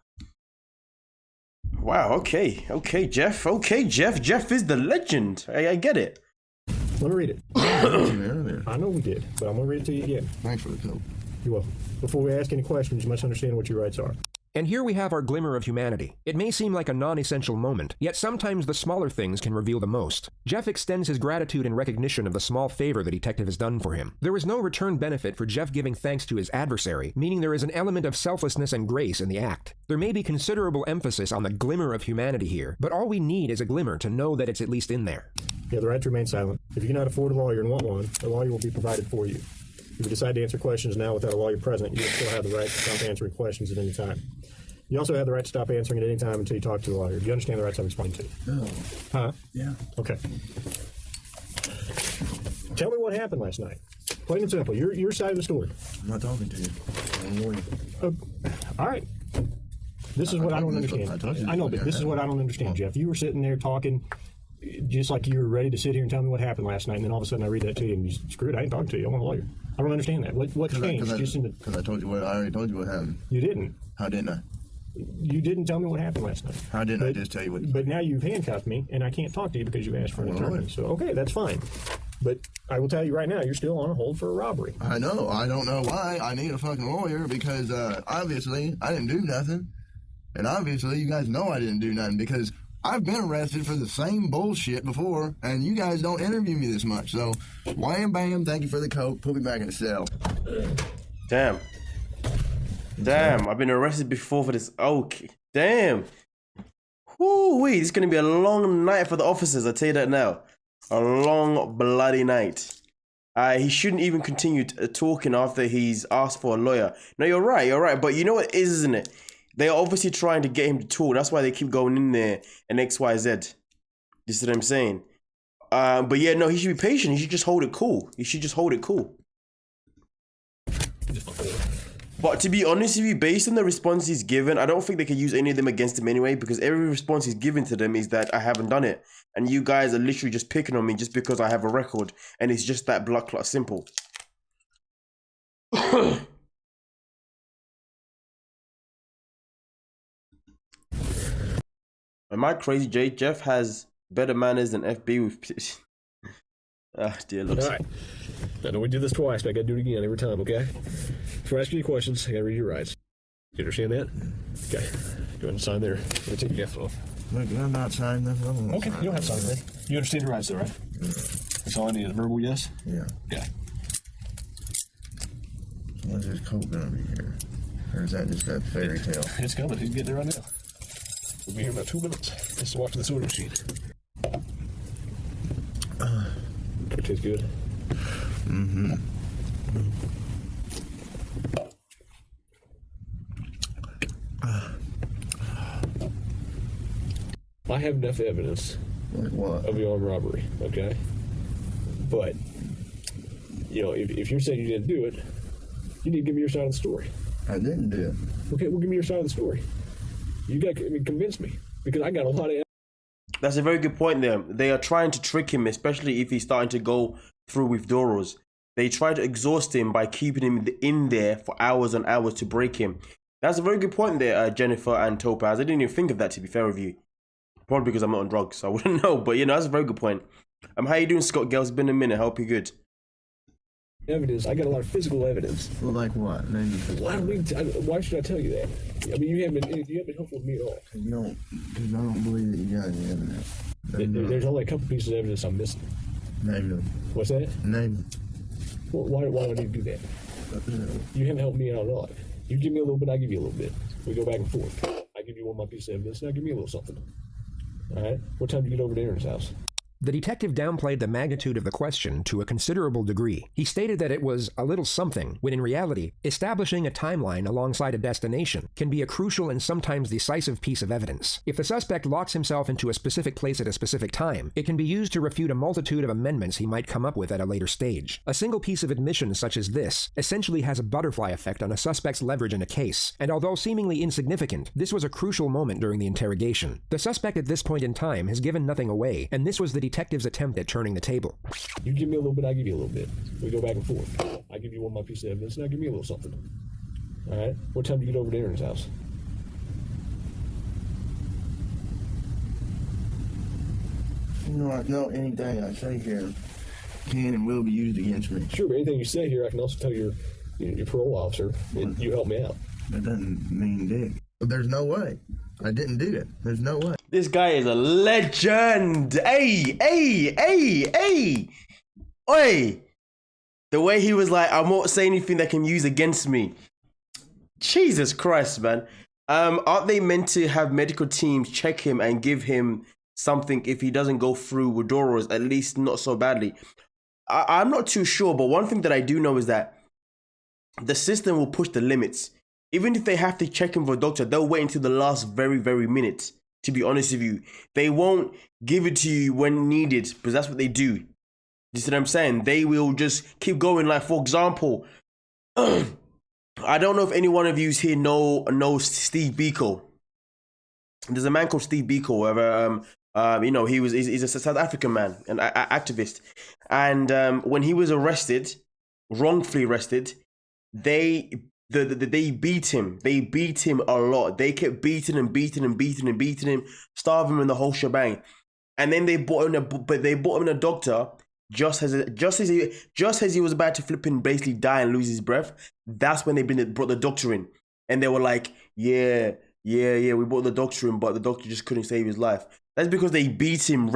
Wow, okay, Jeff. Okay, Jeff. Jeff is the legend. I get it. Let me read it. I know we did, but I'm going to read it to you again. Thanks for the code. You're welcome. Before we ask any questions, you must understand what your rights are. And here we have our glimmer of humanity. It may seem like a non-essential moment, yet sometimes the smaller things can reveal the most. Jeff extends his gratitude in recognition of the small favor the detective has done for him. There is no return benefit for Jeff giving thanks to his adversary, meaning there is an element of selflessness and grace in the act. There may be considerable emphasis on the glimmer of humanity here, but all we need is a glimmer to know that it's at least in there. You have the right to remain silent. If you cannot afford a lawyer and want one, a lawyer will be provided for you. If you decide to answer questions now without a lawyer present, you will still have the right to stop answering questions at any time. You also have the right to stop answering at any time until you talk to the lawyer. Do you understand the rights I've explained to you? No. Huh? Yeah. Okay. Tell me what happened last night. Plain and simple. Your side of the story. I'm not talking to you. I'm a lawyer. All right. This is what I don't understand. I know, but this is what I don't understand, Jeff. You were sitting there talking just like you were ready to sit here and tell me what happened last night, and then all of a sudden I read that to you, and you screw it, I ain't talking to you. I want a lawyer. I don't understand that. What changed? Because I told you what I already told you what happened. You didn't. How didn't I? You didn't tell me what happened last night. How didn't I just tell you what? But now you've handcuffed me, and I can't talk to you because you asked for an attorney. So, okay, that's fine. But I will tell you right now, you're still on hold for a robbery. I know. I don't know why. I need a fucking lawyer because obviously I didn't do nothing. And obviously you guys know I didn't do nothing because I've been arrested for the same bullshit before, and you guys don't interview me this much. So, wham, bam, thank you for the coat. Put me back in the cell. Damn. Damn, I've been arrested before for this. Okay. Damn. Whoo-wee, this is going to be a long night for the officers, I tell you that now. A long, bloody night. He shouldn't even continue talking after he's asked for a lawyer. No, you're right. But you know what it is, isn't it? They're obviously trying to get him to talk. That's why they keep going in there and XYZ. You see what I'm saying? But yeah, no, he should be patient. He should just hold it cool. But to be honest with you, based on the response he's given, I don't think they can use any of them against him anyway, because every response he's given to them is that I haven't done it. And you guys are literally just picking on me just because I have a record. And it's just that blood clot simple. Am I crazy, Jay? Jeff has better manners than FB with... Ah, dear Lord. All right. I know we did this twice, but I got to do it again every time, okay? Before I ask you any questions, I got to read your rights. You understand that? Okay. Go ahead and sign there. Let me take your gift off. Look, I'm not signing nothing. Okay, you don't have to sign anything. You understand your rights, though, right? Yeah. That's all I need. A verbal yes? Yeah. Yeah. When's this coat gonna be here? Or is that just that fairy tale? It's coming. He's getting there right now. We'll be here in about 2 minutes. Just watch the soda machine. It tastes good. Mm-hmm. I have enough evidence of the armed robbery, okay? But, you know, if you're saying you didn't do it, you need to give me your side of the story. I didn't do it. Okay, well, give me your side of the story. You got to convince me, because I got a lot of evidence. That's a very good point there. They are trying to trick him, especially if he's starting to go through withdrawals. They try to exhaust him by keeping him in there for hours and hours to break him. That's a very good point there, Jennifer and Topaz. I didn't even think of that, to be fair with you. Probably because I'm not on drugs, so I wouldn't know. But, you know, that's a very good point. How you doing, Scott Girl? It's been a minute. Hope you're good. Evidence. I got a lot of physical evidence. Well, like what? Why should I tell you that? I mean, you haven't been helpful with me at all. You don't, because I don't believe that you got any evidence. There's only a couple pieces of evidence I'm missing. Name them. What's that? Name them. Well, why do I need to do that? You haven't helped me out at all. You give me a little bit, I give you a little bit. We go back and forth. I give you one of my pieces of evidence, now give me a little something. All right? What time do you get over to Aaron's house? The detective downplayed the magnitude of the question to a considerable degree. He stated that it was a little something, when in reality, establishing a timeline alongside a destination can be a crucial and sometimes decisive piece of evidence. If the suspect locks himself into a specific place at a specific time, it can be used to refute a multitude of amendments he might come up with at a later stage. A single piece of admission such as this essentially has a butterfly effect on a suspect's leverage in a case, and although seemingly insignificant, this was a crucial moment during the interrogation. The suspect at this point in time has given nothing away, and this was the detective's attempt at turning the table. You give me a little bit, I give you a little bit. We go back and forth. I give you one of my pieces of evidence, now give me a little something. All right? What time do you get over to Aaron's house? I know anything I say here can and will be used against me. Sure, but anything you say here, I can also tell your parole officer, and you help me out. That doesn't mean dick. There's no way. I didn't do it. There's no way. This guy is a legend. Hey. Oi. The way he was like, I won't say anything that can use against me. Jesus Christ, man. Aren't they meant to have medical teams check him and give him something if he doesn't go through withdrawals, at least not so badly? I'm not too sure, but one thing that I do know is that the system will push the limits. Even if they have to check him for a doctor, they'll wait until the last very minute, to be honest with you. They won't give it to you when needed, because that's what they do. You see what I'm saying? They will just keep going. Like, for example, I don't know if any one of you here knows Steve Biko. There's a man called Steve Biko, where you know, he's a South African man, an activist, and when he was arrested, wrongfully arrested, they beat him. They beat him a lot. They kept beating him, starving him in the whole shebang, and then they brought him a doctor just as he was about to flip and basically die and lose his breath. That's when brought the doctor in, and they were like, yeah, we brought the doctor in, but the doctor just couldn't save his life. That's because they beat him,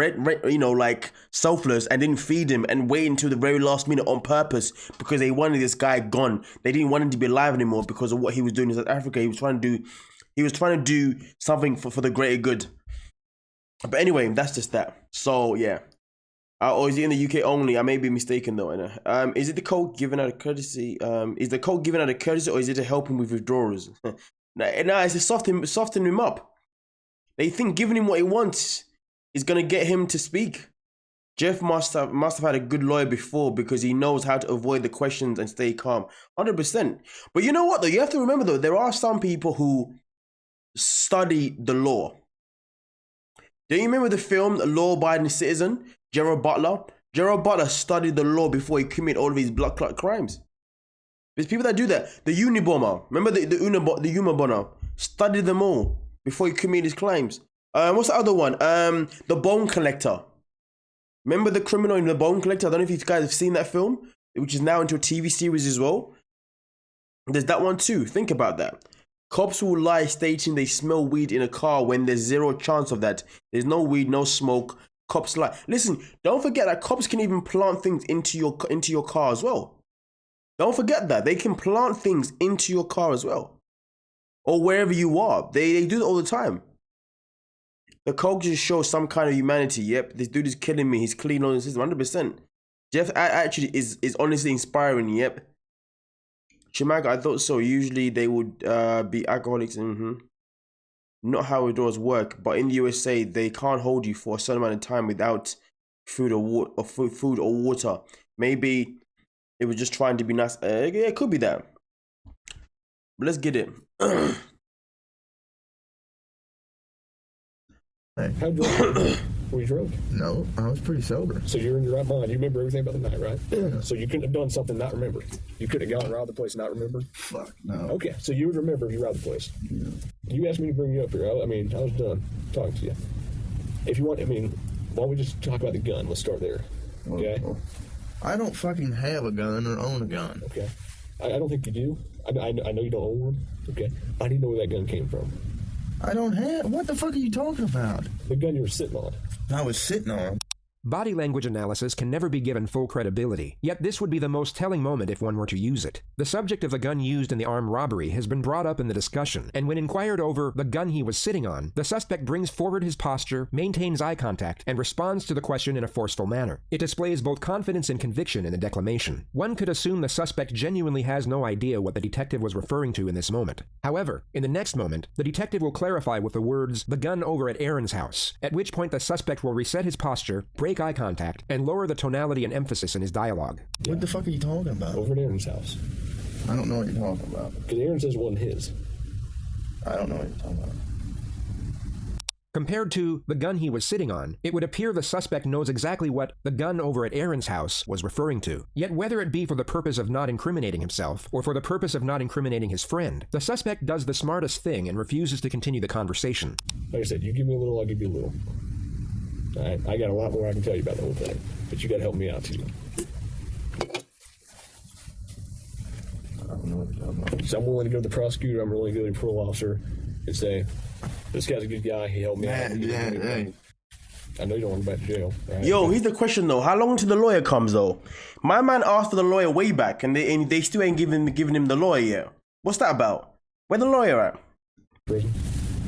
you know, like selfless, and didn't feed him and wait until the very last minute on purpose because they wanted this guy gone. They didn't want him to be alive anymore because of what he was doing in South Africa. He was trying to do something for the greater good. But anyway, that's just that. So yeah. Or is it in the UK only? I may be mistaken though. Is it the code given out of courtesy? Is the code given out of courtesy, or is it to help him with withdrawals? No, it's to soften him up. They think giving him what he wants is gonna get him to speak. Jeff must have had a good lawyer before, because he knows how to avoid the questions and stay calm. 100%. But you know what though? You have to remember though, there are some people who study the law. Do you remember the film Law-Abiding Citizen? Gerald Butler? Gerald Butler studied the law before he committed all of his blood clot crimes. There's people that do that. The Unabomber, remember the Unabomber? Studied them all before he committed his crimes. What's the other one? The Bone Collector. Remember the criminal in The Bone Collector? I don't know if you guys have seen that film, which is now into a TV series as well. There's that one too. Think about that. Cops will lie stating they smell weed in a car when there's zero chance of that. There's no weed, no smoke. Cops lie. Listen, don't forget that cops can even plant things into your car as well. Don't forget that. They can plant things into your car as well. Or wherever you are. They do it all the time. The coke just shows some kind of humanity. Yep, this dude is killing me. He's clean on the system, 100%. Jeff actually is honestly inspiring. Yep. Chimaga, I thought so. Usually they would be alcoholics. Not how withdrawals work, but in the USA they can't hold you for a certain amount of time without food or water. Maybe it was just trying to be nice. Yeah, it could be that. But let's get it. How drunk were you drunk? No, I was pretty sober. So you're in your right mind. You remember everything about the night, right? So you couldn't have done something not remember. You couldn't have gone and robbed the place and not remember? Fuck, no. Okay, so you would remember if you robbed the place. Yeah. You asked me to bring you up here. I was done talking to you. If you want, why don't we just talk about the gun? Let's start there. Okay? Well, I don't fucking have a gun or own a gun. Okay. I don't think you do. I know you don't own one. Okay. I need to know where that gun came from. I don't have. What the fuck are you talking about? The gun you were sitting on. I was sitting on. Body language analysis can never be given full credibility, yet this would be the most telling moment if one were to use it. The subject of the gun used in the armed robbery has been brought up in the discussion, and when inquired over the gun he was sitting on, the suspect brings forward his posture, maintains eye contact, and responds to the question in a forceful manner. It displays both confidence and conviction in the declamation. One could assume the suspect genuinely has no idea what the detective was referring to in this moment. However, in the next moment, the detective will clarify with the words, "the gun over at Aaron's house," at which point the suspect will reset his posture, break eye contact, and lower the tonality and emphasis in his dialogue. What the fuck are you talking about? Over at Aaron's house. I don't know what you're talking about. Because Aaron says it wasn't his. I don't know what you're talking about. Compared to the gun he was sitting on, it would appear the suspect knows exactly what the gun over at Aaron's house was referring to. Yet whether it be for the purpose of not incriminating himself, or for the purpose of not incriminating his friend, the suspect does the smartest thing and refuses to continue the conversation. Like I said, you give me a little, I'll give you a little. All right, I got a lot more I can tell you about the whole thing, but you got to help me out too. So I'm willing to go to the prosecutor. I'm willing to go to the parole officer and say, "This guy's a good guy. He helped me out." I know you don't want to go back to jail. Right? Yo, here's the question though: how long until the lawyer comes though? My man asked for the lawyer way back, and they still ain't giving him the lawyer yet. What's that about? Where the lawyer at? Prison.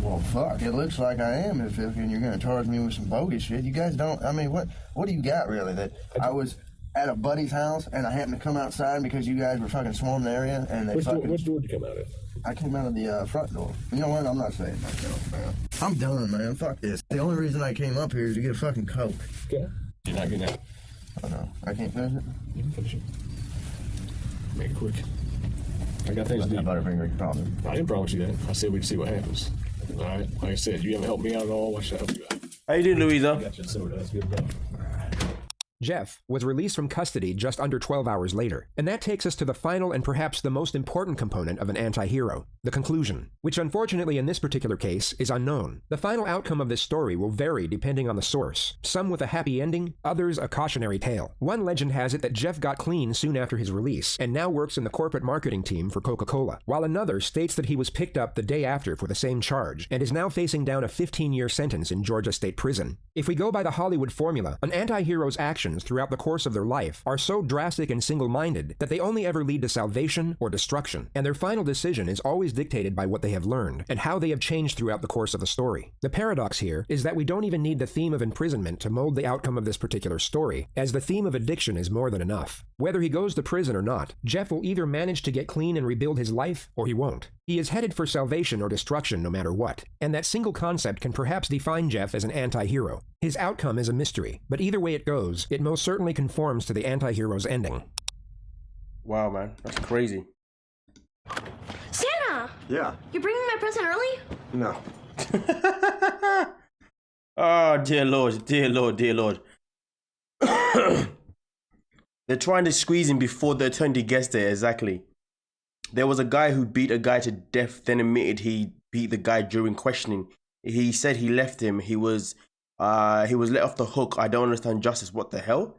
Well, fuck, it looks like I am if you're going to charge me with some bogus shit. You guys don't, I mean, what do you got, really? That I was at a buddy's house, and I happened to come outside because you guys were fucking swarming the area, and they Which door did you come out of? I came out of the front door. You know what? I'm not saying myself, man. I'm done, man. Fuck this. The only reason I came up here is to get a fucking Coke. Okay. You're not getting out. Oh, no. I can't finish it? You can finish it. Make it quick. I got things to do. Butterfinger problem. I didn't promise you that. I said we can see what happens. All right. Like I said, you haven't helped me out at all. Why should I help you out? How you doing, Louisa? I got you soda. That's good enough. Jeff was released from custody just under 12 hours later, and that takes us to the final and perhaps the most important component of an anti-hero, the conclusion, which unfortunately in this particular case is unknown. The final outcome of this story will vary depending on the source, some with a happy ending, others a cautionary tale. One legend has it that Jeff got clean soon after his release, and now works in the corporate marketing team for Coca-Cola, while another states that he was picked up the day after for the same charge, and is now facing down a 15-year sentence in Georgia State Prison. If we go by the Hollywood formula, an anti-hero's actions throughout the course of their life are so drastic and single-minded that they only ever lead to salvation or destruction, and their final decision is always dictated by what they have learned and how they have changed throughout the course of the story. The paradox here is that we don't even need the theme of imprisonment to mold the outcome of this particular story, as the theme of addiction is more than enough. Whether he goes to prison or not, Jeff will either manage to get clean and rebuild his life, or he won't. He is headed for salvation or destruction no matter what, and that single concept can perhaps define Jeff as an anti-hero. His outcome is a mystery, but either way it goes, it most certainly conforms to the anti-hero's ending. Wow, man, that's crazy. Santa! Yeah. You're bringing my present early? No. Oh, dear Lord, dear Lord, dear Lord. They're trying to squeeze him before the attorney gets there, exactly. There was a guy who beat a guy to death, then admitted he beat the guy during questioning. He said he left him. He was let off the hook. I don't understand justice. What the hell?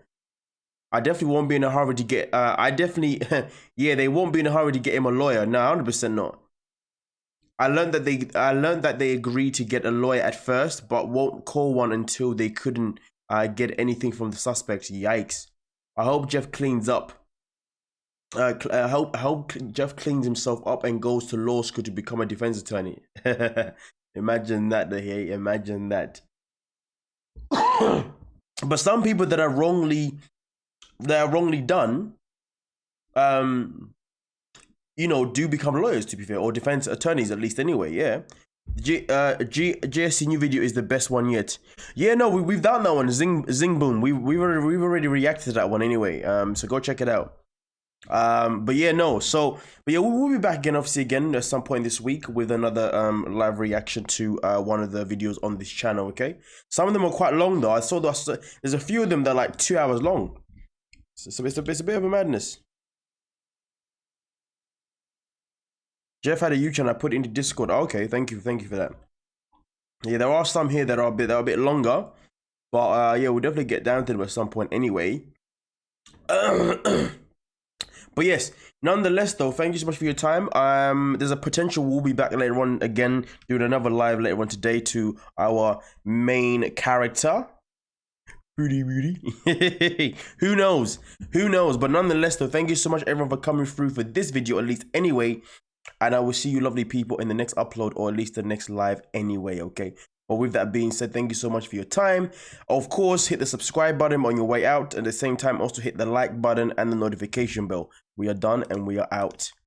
I definitely won't be in a hurry to get, yeah, they won't be in a hurry to get him a lawyer. No, 100% not. I learned that they agreed to get a lawyer at first, but won't call one until they couldn't get anything from the suspect. Yikes. I hope Jeff cleans up. I hope Jeff cleans himself up and goes to law school to become a defense attorney. Imagine that, imagine that. But some people that are wrongly done, you know, do become lawyers, to be fair, or defense attorneys at least. Anyway, yeah. JSC new video is the best one yet. Yeah, no, we've done that one. Zing boom. We've already reacted to that one anyway. So go check it out. But yeah, no. So, but yeah, we'll be back again, obviously, again at some point this week with another live reaction to one of the videos on this channel. Okay, some of them are quite long though. I saw there's a few of them that are like 2 hours long. So it's a bit of a madness. Jeff had a YouTube channel. I put it into Discord. Okay, thank you for that. Yeah, there are some here that are a bit longer, but yeah, we'll definitely get down to them at some point anyway. But yes, nonetheless though, thank you so much for your time. There's a potential we'll be back later on again, doing another live later on today to our main character. Booty. Who knows? But nonetheless though, thank you so much everyone for coming through for this video, at least anyway. And I will see you lovely people in the next upload, or at least the next live anyway, okay? But with that being said, thank you so much for your time. Of course, hit the subscribe button on your way out. At the same time, also hit the like button and the notification bell. We are done and we are out.